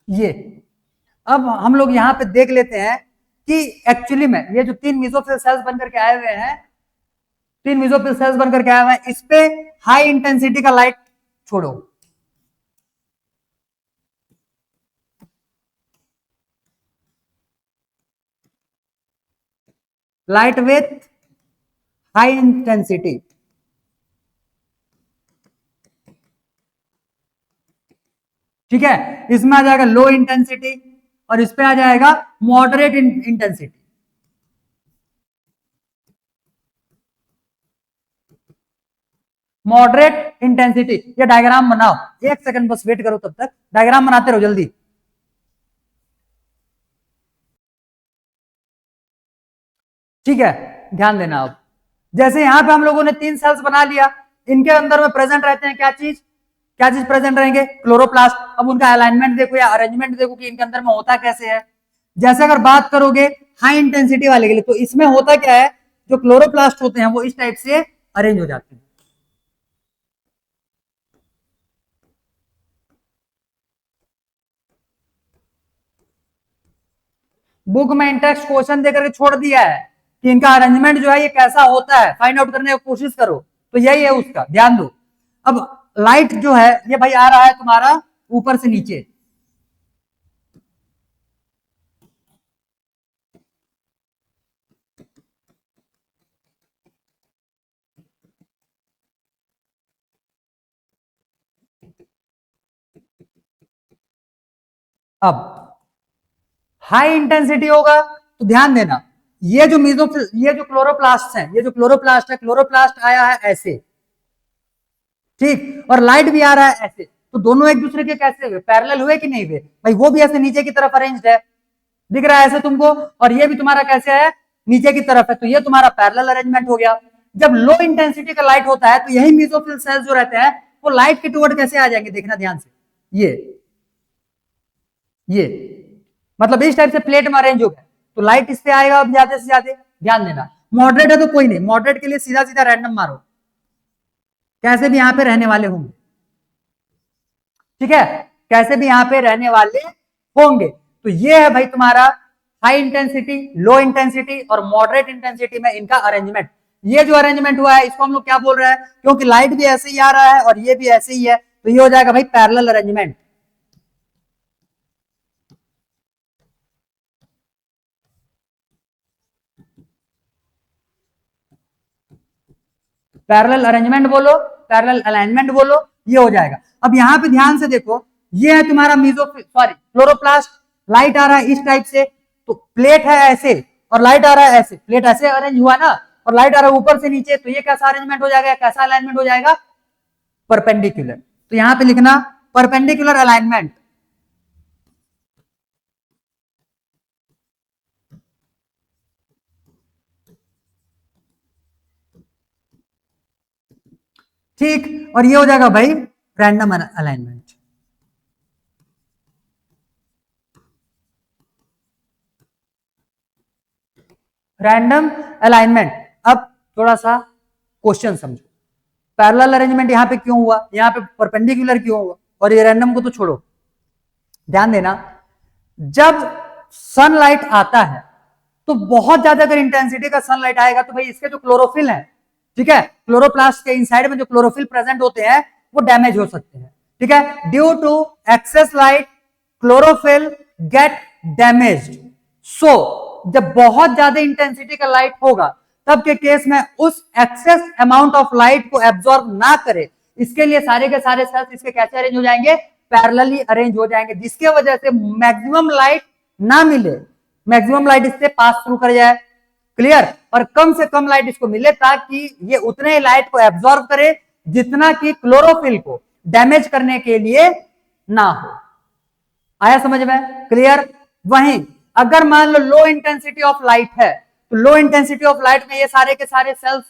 ये अब हम लोग यहां पे देख लेते हैं कि एक्चुअली में ये जो तीन मेसोफिल सेल्स बनकर के आए हुए हैं, तीन मेसोफिल सेल्स बनकर के आए हुए हैं, इस पे हाई इंटेंसिटी का लाइट छोड़ो, लाइट विथ हाई इंटेंसिटी, ठीक है, इसमें आ जाएगा लो इंटेंसिटी और इस पे आ जाएगा मॉडरेट इंटेंसिटी, मॉडरेट इंटेंसिटी। ये डायग्राम बनाओ, एक सेकंड बस वेट करो, तब तक डायग्राम बनाते रहो जल्दी। ठीक है, ध्यान देना। अब जैसे यहां पे हम लोगों ने तीन सेल्स बना लिया, इनके अंदर में प्रेजेंट रहते हैं क्या चीज प्रेजेंट रहेंगे, क्लोरोप्लास्ट। अब उनका अलाइनमेंट देखो या अरेंजमेंट देखो कि इनके अंदर में होता कैसे है। जैसे अगर बात करोगे हाई इंटेंसिटी वाले के लिए, तो इसमें होता क्या है, जो क्लोरोप्लास्ट होते हैं वो इस टाइप से अरेंज हो जाते हैं। बुक में इंटेक्स्ट क्वेश्चन देकर के छोड़ दिया है कि इनका अरेंजमेंट जो है ये कैसा होता है, फाइंड आउट करने की कोशिश करो, तो यही है उसका, ध्यान दो। अब लाइट जो है ये भाई आ रहा है तुम्हारा ऊपर से नीचे, अब हाई इंटेंसिटी होगा तो ध्यान देना, ये जो ये जो क्लोरोप्लास्ट है, ये जो क्लोरोप्लास्ट है, क्लोरोप्लास्ट आया है ऐसे, ठीक, और लाइट भी आ रहा है ऐसे, तो दोनों एक दूसरे के कैसे हुए, पैरेलल हुए कि नहीं हुए भाई, वो भी ऐसे नीचे की तरफ अरेंज्ड है, दिख रहा है ऐसे तुमको, और ये भी तुम्हारा कैसे है, नीचे की तरफ है, तो ये तुम्हारा पैरेलल अरेंजमेंट हो गया। जब लो इंटेंसिटी का लाइट होता है तो यही मेसोफिल सेल्स जो रहते हैं वो लाइट के टुवर्ड कैसे आ जाएंगे, देखना ध्यान से, ये मतलब इस टाइप से प्लेट में अरेंज हो गया, तो लाइट इस पे आएगा अब ज्यादा से ज्यादा, ध्यान देना। मॉडरेट है तो कोई नहीं, मॉडरेट के लिए सीधा सीधा रैंडम मारो, कैसे भी यहां पे रहने वाले होंगे, ठीक है, कैसे भी यहां पे रहने वाले होंगे। तो ये है भाई तुम्हारा हाई इंटेंसिटी, लो इंटेंसिटी और मॉडरेट इंटेंसिटी में इनका अरेंजमेंट। ये जो अरेंजमेंट हुआ है इसको हम लोग क्या बोल रहे हैं, क्योंकि लाइट भी ऐसे ही आ रहा है और ये भी ऐसे ही है, तो ये हो जाएगा भाई पैरेलल अरेंजमेंट। पैरेलल अरेंजमेंट बोलो, पैरेलल अलाइनमेंट बोलो, ये हो जाएगा। अब यहां पे ध्यान से देखो, ये है तुम्हारा क्लोरोप्लास्ट, लाइट आ रहा है इस टाइप से, तो प्लेट है ऐसे और लाइट आ रहा है ऐसे, प्लेट ऐसे अरेंज हुआ ना, और लाइट आ रहा है ऊपर से नीचे, तो ये कैसा अरेंजमेंट हो जाएगा, कैसा अलाइनमेंट हो जाएगा, परपेंडिकुलर। तो यहां पे लिखना परपेंडिकुलर अलाइनमेंट, ठीक, और ये हो जाएगा भाई रैंडम अलाइनमेंट। Random alignment. अब थोड़ा सा क्वेश्चन समझो, पैरेलल अरेंजमेंट यहां पे क्यों हुआ, यहां पे परपेंडिकुलर क्यों हुआ, और ये रैंडम को तो छोड़ो। ध्यान देना, जब सनलाइट आता है तो बहुत ज्यादा अगर इंटेंसिटी का सनलाइट आएगा तो भाई इसके जो क्लोरोफिल है, ठीक है, क्लोरोप्लास्ट के इनसाइड में जो क्लोरोफिल प्रेजेंट होते हैं वो डैमेज हो सकते हैं। ठीक है, due to excess light chlorophyll get damaged. So जब बहुत ज्यादा इंटेंसिटी का लाइट होगा तब के केस में उस एक्सेस अमाउंट ऑफ लाइट को एब्जॉर्ब ना करे, इसके लिए सारे के सारे सेल्स इसके कैसे अरेंज हो जाएंगे, पैरेलली अरेंज हो जाएंगे, जिसके वजह से मैक्सिमम लाइट ना मिले, मैक्सिमम लाइट इससे पास थ्रू कर जाए। क्लियर, और कम से कम लाइट इसको मिले ताकि ये उतने ही लाइट को एब्जॉर्ब करे जितना कि क्लोरोफिल को डैमेज करने के लिए ना हो। आया समझ में? क्लियर। वहीं अगर मान लो लो इंटेंसिटी ऑफ लाइट है तो लो इंटेंसिटी ऑफ लाइट में ये सारे के सारे सेल्स,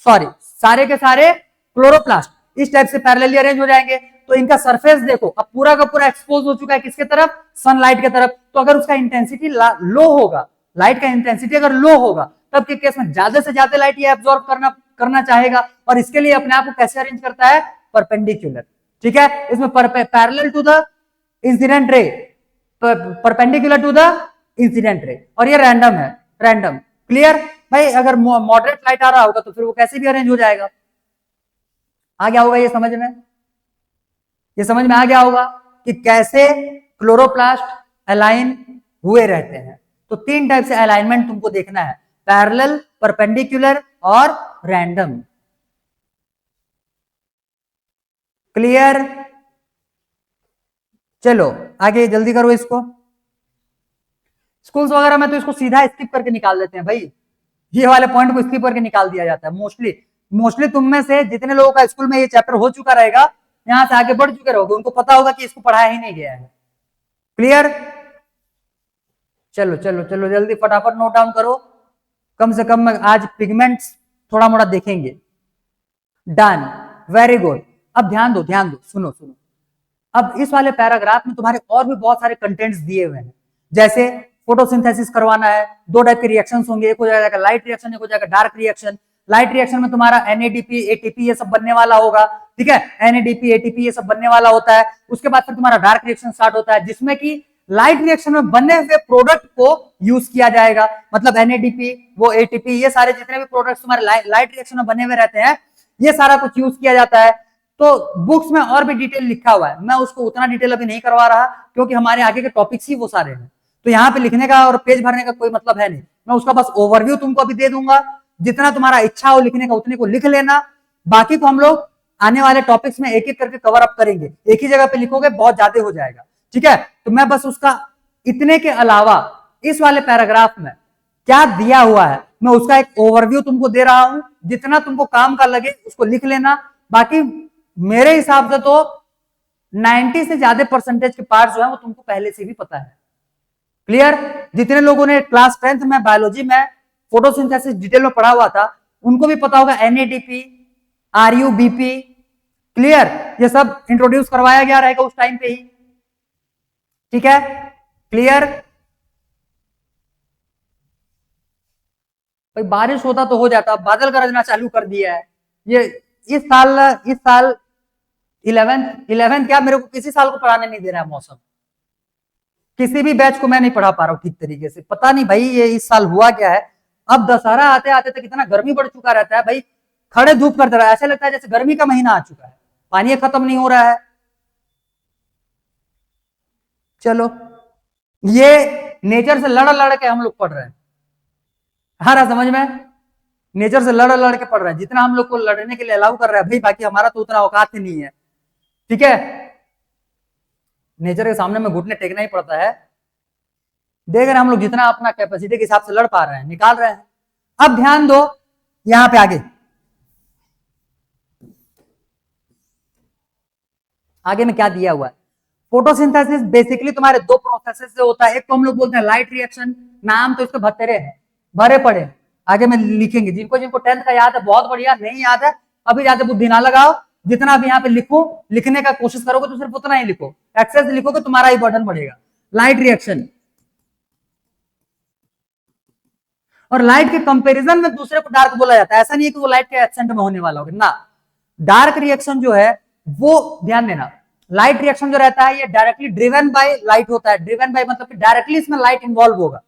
सॉरी सारे के सारे क्लोरोप्लास्ट इस टाइप से पैरेलली अरेंज हो जाएंगे। तो इनका सरफेस देखो अब पूरा का पूरा एक्सपोज हो चुका है किसके तरफ, सनलाइट के तरफ। तो अगर उसका इंटेंसिटी लो होगा, लाइट का इंटेंसिटी अगर लो होगा तब के केस में ज्यादा से ज्यादा लाइट ये एब्जॉर्ब करना चाहेगा, और इसके लिए अपने आप को कैसे अरेंज करता है, परपेंडिकुलर। ठीक है, इसमें parallel to the incident ray, perpendicular to the incident ray, और ये रैंडम है, रैंडम। क्लियर भाई, अगर मॉडरेट लाइट आ रहा होगा तो फिर वो कैसे भी अरेंज हो जाएगा। आ गया होगा ये समझ में, ये समझ में आ गया होगा कि कैसे क्लोरोप्लास्ट अलाइन हुए रहते हैं। तो तीन टाइप से अलाइनमेंट तुमको देखना है, पैरेलल, परपेंडिकुलर और रैंडम। क्लियर, चलो आगे जल्दी करो इसको। स्कूल्स वगैरह में तो इसको सीधा स्किप करके निकाल देते हैं भाई, ये वाले पॉइंट को स्किप करके निकाल दिया जाता है मोस्टली तुम में से जितने लोगों का स्कूल में ये चैप्टर हो चुका रहेगा, यहां से आगे बढ़ चुके रहोगे, उनको पता होगा कि इसको पढ़ाया ही नहीं गया है। क्लियर, चलो चलो चलो जल्दी फटाफट नोट डाउन करो, कम से कम आज पिगमेंट्स थोड़ा मोड़ा देखेंगे। Done, very good. अब ध्यान दो सुनो सुनो। अब इस वाले पैराग्राफ में तुम्हारे और भी बहुत सारे कंटेंट्स दिए हुए हैं, जैसे फोटोसिंथेसिस करवाना है, दो टाइप के रिएक्शंस होंगे, एक हो जाएगा लाइट रिएक्शन, एक हो जाएगा डार्क रिएक्शन। लाइट रिएक्शन में तुम्हारा एनएडीपी एटीपी ये सब बनने वाला होगा, ठीक है, एनएडीपी एटीपी ये सब बनने वाला होता है। उसके बाद फिर तुम्हारा डार्क रिएक्शन स्टार्ट होता है जिसमें कि लाइट रिएक्शन में बने हुए प्रोडक्ट को यूज किया जाएगा, मतलब एनएडीपी वो एटीपी ये सारे जितने भी प्रोडक्ट्स तुम्हारे लाइट रिएक्शन में बने हुए रहते हैं ये सारा कुछ यूज किया जाता है। तो बुक्स में और भी डिटेल लिखा हुआ है, मैं उसको उतना डिटेल अभी नहीं करवा रहा क्योंकि हमारे आगे के टॉपिक्स ही वो सारे हैं, तो यहाँ पे लिखने का और पेज भरने का कोई मतलब है नहीं। मैं उसका बस ओवरव्यू तुमको अभी दे दूंगा, जितना तुम्हारा इच्छा हो लिखने का उतने को लिख लेना, बाकी को हम लोग आने वाले टॉपिक्स में एक एक करके कवर अप करेंगे, एक ही जगह पे लिखोगे बहुत ज्यादा हो जाएगा। ठीक है, तो मैं बस उसका इतने के अलावा इस वाले पैराग्राफ में क्या दिया हुआ है मैं उसका एक ओवरव्यू तुमको दे रहा हूं, जितना तुमको काम का लगे उसको लिख लेना। बाकी मेरे हिसाब से तो 90 से ज्यादा परसेंटेज के पार्ट जो है वो तुमको पहले से भी पता है। क्लियर, जितने लोगों ने क्लास 10th में बायोलॉजी में फोटोसिंथेसिस डिटेल में पढ़ा हुआ था उनको भी पता होगा एनएडीपी, आरयूबीपी। क्लियर, ये सब इंट्रोड्यूस करवाया गया रहेगा उस टाइम पे ही। ठीक है, क्लियर। भाई बारिश होता तो हो जाता, बादल गरजना चालू कर दिया है। ये इस साल 11th क्या मेरे को किसी साल को पढ़ाने नहीं दे रहा है मौसम, किसी भी बैच को मैं नहीं पढ़ा पा रहा हूं ठीक तरीके से, पता नहीं भाई ये इस साल हुआ क्या है। अब दशहरा आते आते तक इतना गर्मी बढ़ चुका रहता है भाई, खड़े धूप करते रहा, ऐसा लगता है जैसे गर्मी का महीना आ चुका है, पानी खत्म नहीं हो रहा है। चलो, ये नेचर से लड़ लड़ के हम लोग पढ़ रहे हैं, आ रहा समझ में, नेचर से लड़ लड़ के पढ़ रहे हैं, जितना हम लोग को लड़ने के लिए अलाउ कर रहा है भाई, बाकी हमारा तो उतना औकात ही नहीं है। ठीक है, नेचर के सामने में घुटने टेकना ही पड़ता है। देख रहे हैं हम लोग जितना अपना कैपेसिटी के हिसाब से लड़ पा रहे हैं, निकाल रहे हैं। अब ध्यान दो यहां पे आगे में क्या दिया हुआ है। फोटोसिंथेसिस बेसिकली तुम्हारे दो प्रोसेस से होता है, एक तो हम लोग बोलते हैं लाइट रिएक्शन, नाम तो इसके भत्तेरे हैं, भरे पड़े, आगे में लिखेंगे, जिनको जिनको 10th का याद है बहुत बढ़िया, नहीं याद है अभी ज्यादा बुद्धि ना लगाओ, जितना भी यहाँ पे लिखो, लिखने का कोशिश करोगे तो सिर्फ उतना ही लिखो, एक्सेस लिखोगे तुम्हारा ही बर्डन बढ़ेगा। लाइट रिएक्शन, और लाइट के कंपैरिजन में दूसरे को डार्क बोला जाता है। ऐसा नहीं है कि वो लाइट के एक्सेंट में होने वाला होगा ना। डार्क रिएक्शन जो है वो ध्यान देना, लाइट रिएक्शन जो रहता है ये डायरेक्टली ड्रिवन बाय लाइट होता है। ड्रिवन बाय मतलब कि डायरेक्टली इसमें लाइट इन्वॉल्व होगा,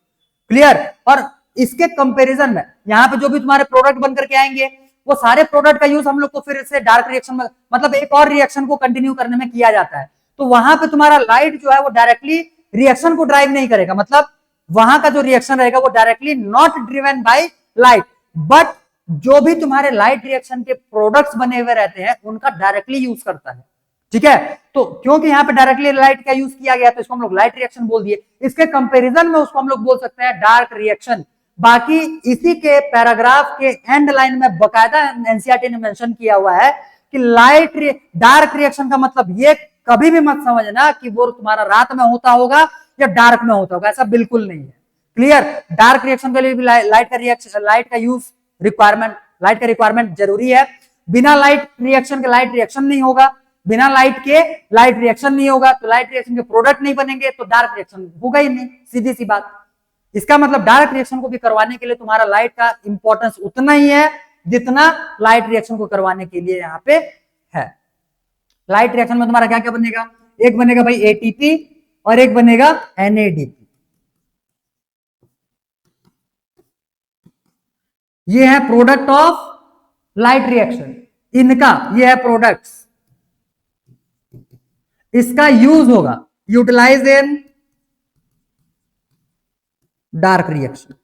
क्लियर। और इसके कंपैरिजन में यहाँ पे जो भी तुम्हारे प्रोडक्ट बन करके आएंगे वो सारे प्रोडक्ट का यूज हम लोग को फिर से डार्क रिएक्शन में, मतलब एक और रिएक्शन को कंटिन्यू करने में किया जाता है। तो वहां पे तुम्हारा लाइट जो है वो डायरेक्टली रिएक्शन को ड्राइव नहीं करेगा, मतलब वहां का जो रिएक्शन रहेगा वो directly not driven by light, but जो भी तुम्हारे लाइट रिएक्शन के प्रोडक्ट्स बने हुए रहते हैं उनका डायरेक्टली यूज करता है, ठीक है। तो क्योंकि यहाँ पे डायरेक्टली लाइट का यूज किया गया तो इसको हम लोग लाइट रिएक्शन बोल दिए। इसके कंपैरिजन में उसको हम लोग बोल सकते हैं डार्क रिएक्शन। बाकी इसी के पैराग्राफ के एंड लाइन में बकायदा एनसीईआरटी ने मेंशन किया हुआ है कि डार्क रिएक्शन का मतलब ये कभी भी मत समझना कि वो तुम्हारा रात में होता होगा या डार्क में होता होगा, ऐसा बिल्कुल नहीं है, क्लियर। डार्क रिएक्शन के लिए भी लाइट का यूज रिक्वायरमेंट, लाइट का रिक्वायरमेंट जरूरी है। बिना लाइट रिएक्शन के लाइट रिएक्शन नहीं होगा, बिना लाइट के लाइट रिएक्शन नहीं होगा, तो लाइट रिएक्शन के प्रोडक्ट नहीं बनेंगे तो डार्क रिएक्शन होगा ही नहीं, सीधी सी बात। इसका मतलब डार्क रिएक्शन को भी करवाने के लिए तुम्हारा लाइट का इंपॉर्टेंस उतना ही है जितना लाइट रिएक्शन को करवाने के लिए यहाँ पे है। लाइट रिएक्शन में तुम्हारा क्या क्या बनेगा, एक बनेगा भाई एटीपी और एक बनेगा एनएडीपी। ये है प्रोडक्ट ऑफ लाइट रिएक्शन, इनका ये है प्रोडक्ट्स, इसका यूज होगा utilize in dark reaction.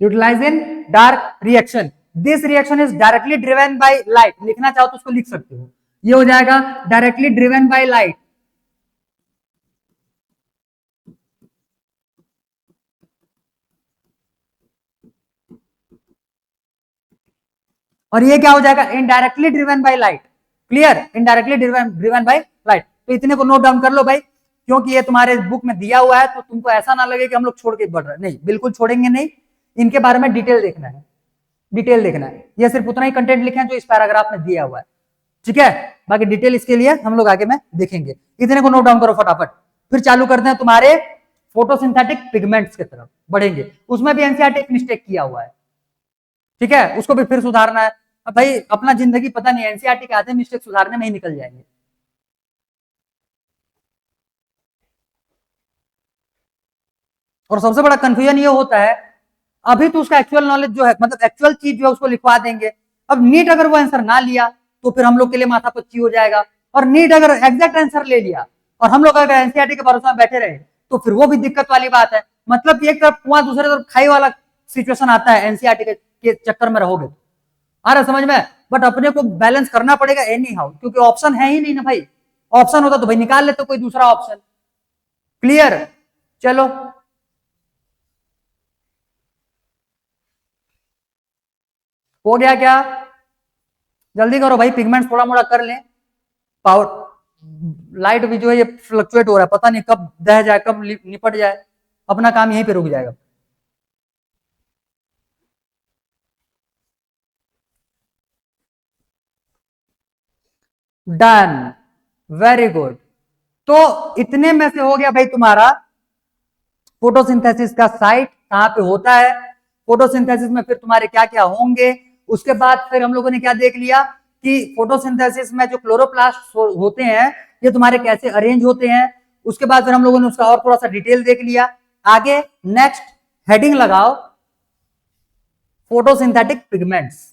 Utilize in dark reaction, this reaction is directly driven by light. लिखना चाहो तो उसको लिख सकते हो, ये हो जाएगा डायरेक्टली ड्रिवन बाय लाइट। और ये क्या हो जाएगा, indirectly driven by light, clear, indirectly driven by light. तो इतने को नोट डाउन कर लो भाई, क्योंकि ये तुम्हारे बुक में दिया हुआ है तो तुमको ऐसा ना लगे कि हम लोग छोड़ के बढ़ रहे हैं, नहीं बिल्कुल छोड़ेंगे नहीं, इनके बारे में डिटेल देखना है, डिटेल देखना है। ये सिर्फ उतना ही कंटेंट लिखे हैं जो इस पैराग्राफ में दिया हुआ है, ठीक है। बाकी डिटेल इसके लिए हम लोग आगे में देखेंगे। इतने को नोट डाउन करो फटाफट, फिर चालू करते हैं तुम्हारे फोटोसिंथेटिक पिगमेंट्स की तरफ बढ़ेंगे। उसमें भी एनसीईआरटी एक मिस्टेक किया हुआ है, ठीक है, उसको भी फिर सुधारना है। अब भाई अपना जिंदगी पता नहीं, एनसीईआरटी के आधे मिस्टेक सुधारने में ही निकल जाएंगे। और सबसे बड़ा कंफ्यूजन ये होता है, अभी तो उसका एक्चुअल नॉलेज जो है, मतलब एक्चुअल चीज जो है उसको लिखवा देंगे। अब नीट अगर वो आंसर ना लिया तो फिर हम लोग के लिए माथा पच्ची हो जाएगा, और नीट अगर एग्जैक्ट आंसर ले लिया और हम लोग अगर एनसीईआरटी के भरोसे में बैठे रहे तो फिर वो भी दिक्कत वाली बात है। मतलब एक तरफ कुआं दूसरे तरफ खाई वाला सिचुएशन आता है एनसीईआरटी के चक्कर में रहोगे, आ रहा समझ में। बट अपने को बैलेंस करना पड़ेगा एनी हाउ, क्योंकि ऑप्शन है ही नहीं ना भाई। ऑप्शन होता तो भाई निकाल लेते कोई दूसरा ऑप्शन, क्लियर। चलो हो गया क्या, जल्दी करो भाई, पिगमेंट्स थोड़ा मोड़ा कर लें। पावर लाइट भी जो है ये फ्लक्चुएट हो रहा है, पता नहीं कब दह जाए कब निपट जाए, अपना काम यहीं पे रुक जाएगा। Done, very good. तो इतने में से हो गया भाई तुम्हारा फोटोसिंथेसिस का साइट कहां पे होता है, फोटोसिंथेसिस में फिर तुम्हारे क्या क्या होंगे। उसके बाद फिर हम लोगों ने क्या देख लिया कि फोटोसिंथेसिस में जो क्लोरोप्लास्ट होते हैं ये तुम्हारे कैसे अरेंज होते हैं। उसके बाद फिर हम लोगों ने उसका और थोड़ा सा डिटेल देख लिया। आगे नेक्स्ट हेडिंग लगाओ, फोटोसिंथेटिक पिगमेंट्स।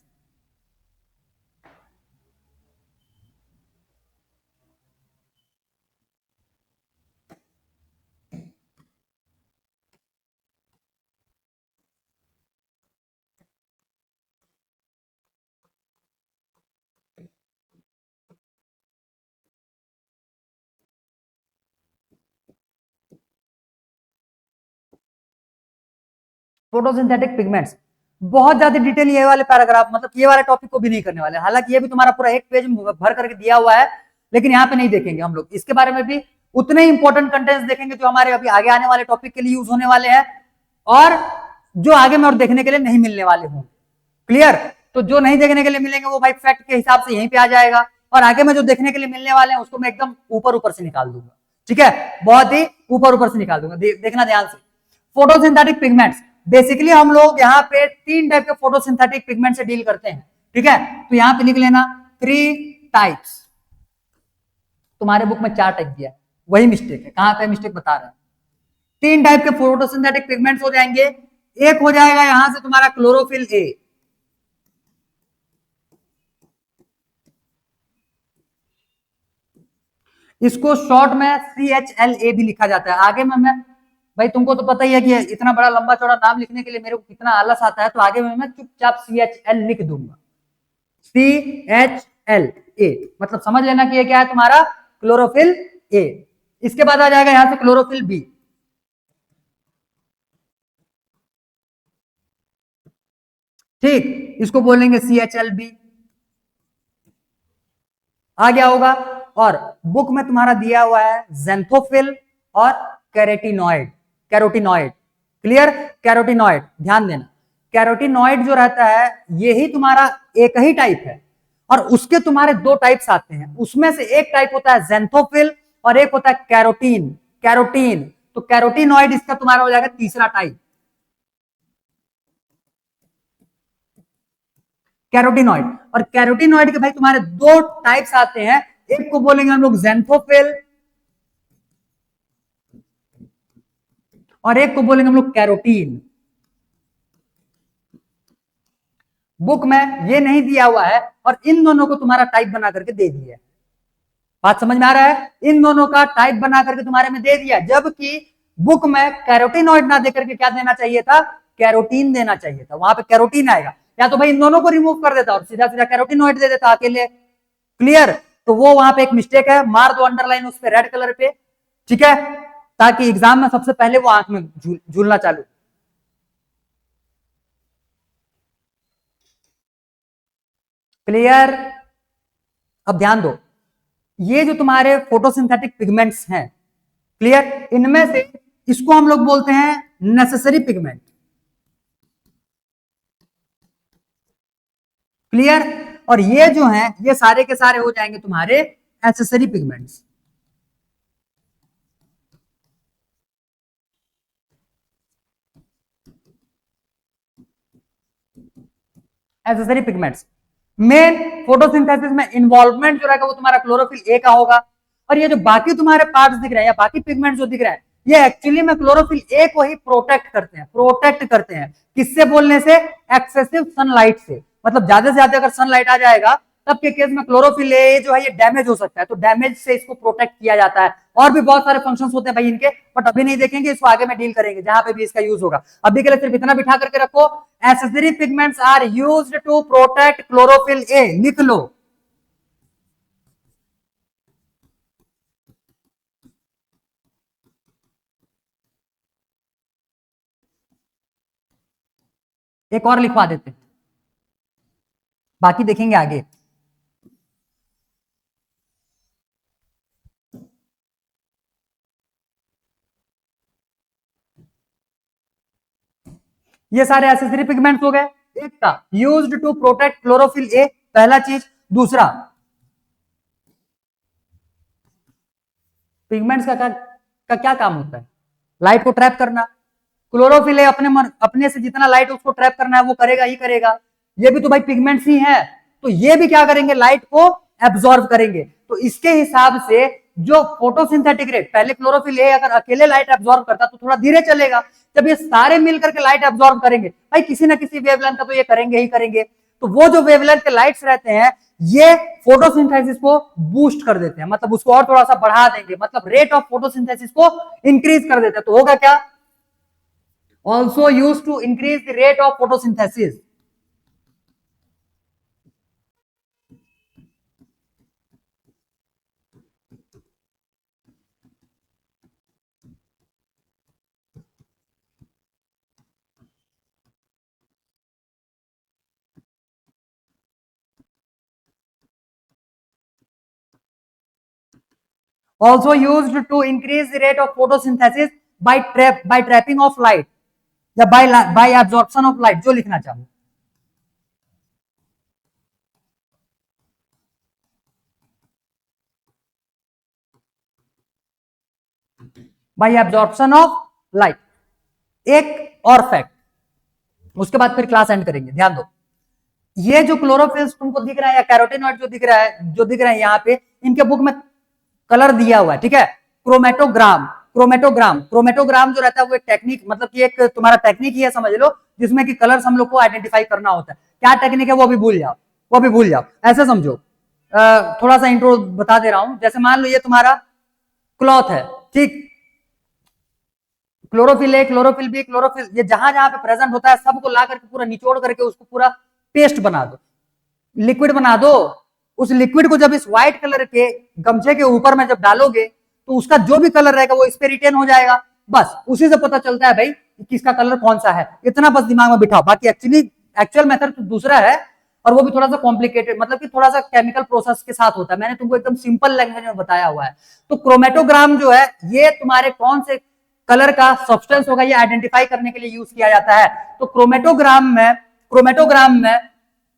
फोटोसिंथेटिक पिगमेंट्स, बहुत ज्यादा डिटेल ये वाले पैराग्राफ, मतलब ये वाले टॉपिक को भी नहीं करने वाले, हालांकि ये भी तुम्हारा पूरा एक पेज भर करके दिया हुआ है, लेकिन यहाँ पे नहीं देखेंगे हम लोग। इसके बारे में भी उतने ही इंपॉर्टेंट कंटेंट्स देखेंगे जो हमारे अभी आगे आने वाले टॉपिक के लिए यूज होने वाले हैं। और जो आगे में और देखने के लिए नहीं मिलने वाले होंगे। क्लियर? तो जो नहीं देखने के लिए मिलेंगे वो भाई फैक्ट के हिसाब से यहीं पे आ जाएगा, और आगे में जो देखने के लिए मिलने वाले हैं उसको मैं एकदम ऊपर ऊपर से निकाल दूंगा। ठीक है, बहुत ही ऊपर ऊपर से निकाल दूंगा। देखना ध्यान से। फोटोसिंथेटिक पिगमेंट्स, बेसिकली हम लोग यहाँ पे 3 टाइप के फोटोसिंथेटिक पिगमेंट से डील करते हैं। ठीक है, तो यहाँ पे लिख लेना 3 टाइप्स। तुम्हारे बुक में 4 टाइप दिया है, वही मिस्टेक है। कहां पे मिस्टेक बता रहे हैं? 3 टाइप के फोटोसिंथेटिक पिगमेंट्स हो जाएंगे। एक हो जाएगा यहां से तुम्हारा क्लोरोफिल ए, इसको शॉर्ट में CHLA भी लिखा जाता है। आगे में मैं भाई तुमको तो पता ही है कि इतना बड़ा लंबा चौड़ा नाम लिखने के लिए मेरे को कितना आलस आता है, तो आगे में मैं चुपचाप CHL लिख दूंगा। CHLA मतलब समझ लेना कि ये क्या है तुम्हारा क्लोरोफिल ए। इसके बाद आ जाएगा यहां से क्लोरोफिल बी। ठीक, इसको बोलेंगे CHLB। आ गया होगा। और बुक में तुम्हारा दिया हुआ है जेंथोफिल और कैरोटिनॉइड। Carotenoid clear? कैरोटिनॉइड ध्यान देना, कैरोटिनॉइड जो रहता है यही तुम्हारा एक ही टाइप है, और उसके तुम्हारे 2 टाइप्स आते हैं। उसमें से एक टाइप होता है जेंथोफिल और एक होता है कैरोटीन। कैरोटीन, तो कैरोटिनॉइड इसका तुम्हारा हो जाएगा तीसरा टाइप, कैरोटिनॉइड। और कैरोटिनॉइड के भाई तुम्हारे 2 टाइप्स आते हैं, एक को बोलेंगे हम लोग जेंथोफिल और एक को बोलेंगे हम लोग कैरोटीन। बुक में ये नहीं दिया हुआ है, और इन दोनों को तुम्हारा टाइप बना करके दे दिया है। बात समझ में आ रहा है? इन दोनों का टाइप बना करके तुम्हारे में दे दिया, जबकि बुक में कैरोटिनॉइड ना देकर के क्या देना चाहिए था? कैरोटीन देना चाहिए था। वहां पे कैरोटीन आएगा, या तो भाई इन दोनों को रिमूव कर देता और सीधा सीधा कैरोटिनॉइड दे देता अकेले। क्लियर? तो वो वहां पे एक मिस्टेक है, मार दो अंडरलाइन उस पर रेड कलर पे। ठीक है, ताकि एग्जाम में सबसे पहले वो आंख में झूलना चालू। क्लियर? अब ध्यान दो, ये जो तुम्हारे फोटोसिंथेटिक पिगमेंट्स हैं, क्लियर, इनमें से इसको हम लोग बोलते हैं नेसेसरी पिगमेंट। क्लियर? और ये जो हैं ये सारे के सारे हो जाएंगे तुम्हारे accessory pigments. Accessory pigments main photosynthesis में इन्वॉल्वमेंट जो रहेगा वो तुम्हारा क्लोरोफिल ए का होगा। और ये जो बाकी तुम्हारे पार्ट्स दिख रहे हैं या बाकी पिगमेंट जो दिख रहे हैं, ये एक्चुअली में क्लोरोफिल ए को ही प्रोटेक्ट करते हैं। प्रोटेक्ट करते हैं किससे बोलने से? एक्सेसिव सनलाइट से। मतलब ज्यादा से ज्यादा अगर सनलाइट आ जाएगा तब के केस में क्लोरोफिल ए जो है ये डैमेज हो सकता है, तो डैमेज से इसको प्रोटेक्ट किया जाता है। और भी बहुत सारे फंक्शंस होते हैं भाई इनके, बट अभी नहीं देखेंगे, इसको आगे में डील करेंगे जहां पे भी इसका यूज होगा। अभी के लिए सिर्फ इतना बिठा करके रखो, accessory pigments are used to protect chlorophyll A. लिख लो। एक और लिखवा देते हैं, बाकी देखेंगे आगे। ये सारे एसेसरी पिगमेंट्स हो गए। एक था यूज्ड टू प्रोटेक्ट क्लोरोफिल ए, पहला चीज। दूसरा, पिगमेंट्स का क्या काम होता है? लाइट को ट्रैप करना। क्लोरोफिल ए अपने से जितना लाइट उसको ट्रैप करना है वो करेगा ही करेगा। ये भी तो भाई पिगमेंट्स ही है, तो ये भी क्या करेंगे? लाइट को एब्जॉर्ब करेंगे। तो इसके हिसाब से जो फोटोसिंथेटिक रेट, पहले क्लोरोफिल ए अगर अकेले लाइट एब्जॉर्ब करता तो थोड़ा धीरे चलेगा, जब ये सारे मिलकर के लाइट एब्जॉर्ब करेंगे भाई किसी ना किसी वेवलेंथ का तो ये करेंगे ही करेंगे। तो वो जो वेवलेंथ के लाइट्स रहते हैं ये फोटोसिंथेसिस को बूस्ट कर देते हैं, मतलब उसको और थोड़ा सा बढ़ा देंगे, मतलब रेट ऑफ फोटोसिंथेसिस को इंक्रीज कर देते हैं। तो होगा क्या? also used to increase the rate of photosynthesis. Also used to increase the rate of photosynthesis by trapping of light. या बाय एब्जॉर्प्शन ऑफ लाइट, जो लिखना चाहो। बाय एब्जॉर्प्शन ऑफ लाइट, एक और फैक्ट, उसके बाद फिर क्लास एंड करेंगे। ध्यान दो, ये जो क्लोरोफिल्स तुमको दिख रहा है या कैरोटीनॉइड जो दिख रहा है यहाँ पे, इनके बुक में कलर दिया हुआ है, ठीक है। क्रोमेटोग्राम जो रहता है वो एक टेक्निक, मतलब कि एक तुम्हारा टेक्निक ही है, समझ लो, जिसमें कि कलर्स हम लोग को आइडेंटिफाई करना होता है। क्या टेक्निक है वो भी भूल जाओ, ऐसे समझो। थोड़ा सा इंट्रो बता दे रहा हूं। जैसे मान लो ये तुम्हारा क्लॉथ है, ठीक, chlorophyll A, chlorophyll B, chlorophyll, ये जहां जहां पे प्रेजेंट होता है सबको ला करके पूरा निचोड़ करके उसको पूरा पेस्ट बना दो, लिक्विड बना दो। उस लिक्विड को जब इस व्हाइट कलर के गमछे के ऊपर में जब डालोगे तो उसका जो भी कलर रहेगा वो इस पे रिटेन हो जाएगा। बस उसी से पता चलता है भाई किसका कलर कौन सा है, इतना बस दिमाग में बिठाओ। बाकी एक्चुअल मेथड तो दूसरा है, और वो भी थोड़ा सा कॉम्प्लिकेटेड, मतलब कि थोड़ा सा केमिकल प्रोसेस के साथ होता है। मैंने तुमको एकदम सिंपल लैंग्वेज में बताया हुआ है। तो क्रोमेटोग्राम जो है ये तुम्हारे कौन से कलर का सब्सटेंस होगा ये आइडेंटिफाई करने के लिए यूज किया जाता है। तो क्रोमेटोग्राम में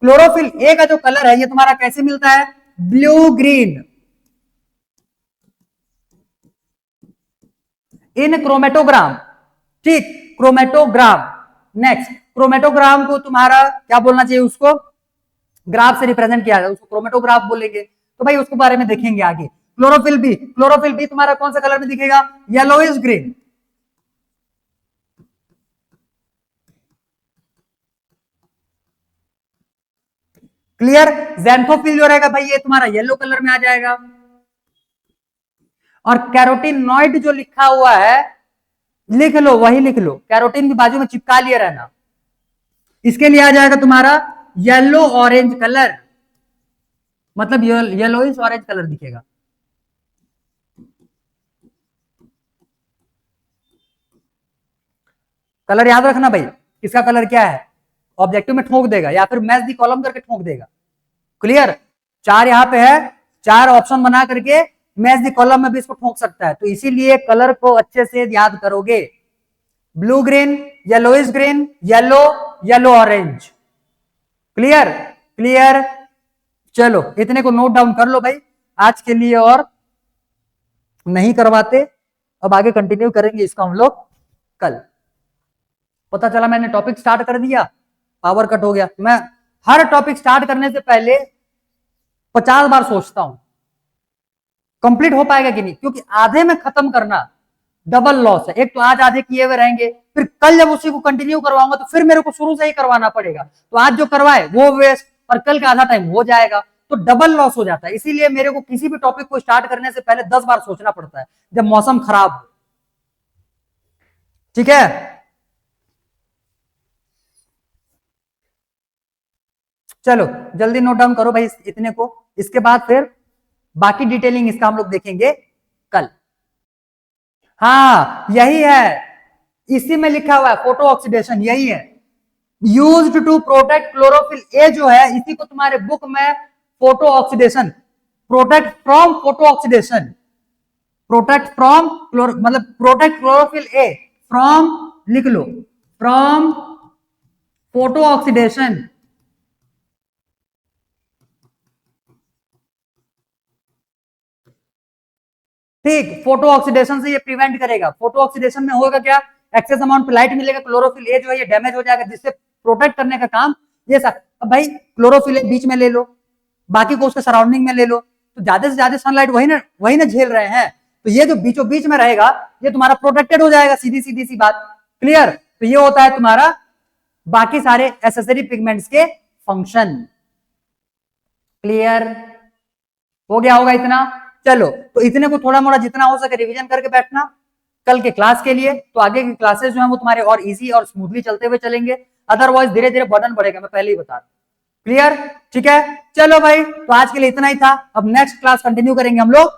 क्लोरोफिल ए का जो कलर है ये तुम्हारा कैसे मिलता है, ब्लू ग्रीन, इन क्रोमेटोग्राम, ठीक, क्रोमेटोग्राम। नेक्स्ट, क्रोमेटोग्राम को तुम्हारा क्या बोलना चाहिए, उसको ग्राफ से रिप्रेजेंट किया जाए, उसको क्रोमेटोग्राफ बोलेंगे। तो भाई उसके बारे में देखेंगे आगे। क्लोरोफिल बी तुम्हारा कौन सा कलर में दिखेगा, येलोइश ग्रीन। क्लियर। ज़ैंथोफिल जो रहेगा भाई ये तुम्हारा येलो कलर में आ जाएगा। और कैरोटीनॉइड जो लिखा हुआ है लिख लो, वही लिख लो, कैरोटीन की बाजू में चिपका लिया रहना। इसके लिए आ जाएगा तुम्हारा येलो ऑरेंज कलर, मतलब येलोइश ऑरेंज कलर दिखेगा। कलर याद रखना भाई, किसका कलर क्या है, ऑब्जेक्टिव में ठोक देगा या फिर मैच दी कॉलम करके ठोक देगा। क्लियर। चार यहां पे है, चार ऑप्शन बना करके मैच दी कॉलम में भी इसको ठोक सकता है। तो इसीलिए कलर को अच्छे से याद करोगे, blue green, yellowish green, yellow orange. Clear. चलो इतने को नोट डाउन कर लो भाई आज के लिए, और नहीं करवाते, अब आगे कंटिन्यू करेंगे इसको हम लोग कल। पता चला मैंने टॉपिक स्टार्ट कर दिया, पावर कट हो गया। मैं हर टॉपिक स्टार्ट करने से पहले 50 बार सोचता हूं कंप्लीट हो पाएगा कि नहीं, क्योंकि आधे में खत्म करना डबल लॉस है। एक तो आज आधे किए हुए रहेंगे, फिर कल जब उसी को कंटिन्यू करवाऊंगा तो फिर मेरे को शुरू से ही करवाना पड़ेगा। तो आज जो करवाए वो वेस्ट, और कल का आधा टाइम हो जाएगा, तो डबल लॉस हो जाता है। इसीलिए मेरे को किसी भी टॉपिक को स्टार्ट करने से पहले 10 बार सोचना पड़ता है जब मौसम खराब हो। ठीक है, चलो जल्दी नोट डाउन करो भाई इतने को। इसके बाद फिर बाकी डिटेलिंग इसका हम लोग देखेंगे कल। हाँ यही है, इसी में लिखा हुआ है फोटो ऑक्सीडेशन, यही है, यूज्ड टू प्रोटेक्ट क्लोरोफिल ए जो है, इसी को तुम्हारे बुक में photo oxidation, protect from photo oxidation, protect from मतलब प्रोटेक्ट क्लोरोफिल ए फ्रॉम, लिख लो, फ्रॉम फोटो ऑक्सीडेशन। ठीक, फोटो ऑक्सीडेशन से ये प्रिवेंट करेगा। फोटो ऑक्सीडेशन में होगा क्या, एक्सेस अमाउंट पे लाइट मिलेगा, क्लोरोफिल ए जो है ये डैमेज हो जाएगा, जिससे प्रोटेक्ट करने का काम ये सब। अब भाई क्लोरोफिल ए बीच में ले लो, बाकी को उसके सराउंडिंग में ले लो, तो ज्यादा से ज्यादा सनलाइट वही ना झेल रहे हैं। तो ये जो बीचों बीच में रहेगा ये तुम्हारा प्रोटेक्टेड हो जाएगा, सीधी सीधी सी बात। क्लियर। तो ये होता है तुम्हारा बाकी सारे एसेसरी पिगमेंट्स के फंक्शन। क्लियर हो गया होगा इतना। चलो तो इतने को थोड़ा मोड़ा जितना हो सके रिवीजन करके बैठना कल के क्लास के लिए। तो आगे की क्लासेस जो है वो तुम्हारे और इजी और स्मूथली चलते हुए चलेंगे, अदरवाइज धीरे धीरे बर्डन बढ़ेगा, मैं पहले ही बता दूं। क्लियर, ठीक है। चलो भाई, तो आज के लिए इतना ही था। अब नेक्स्ट क्लास कंटिन्यू करेंगे हम लोग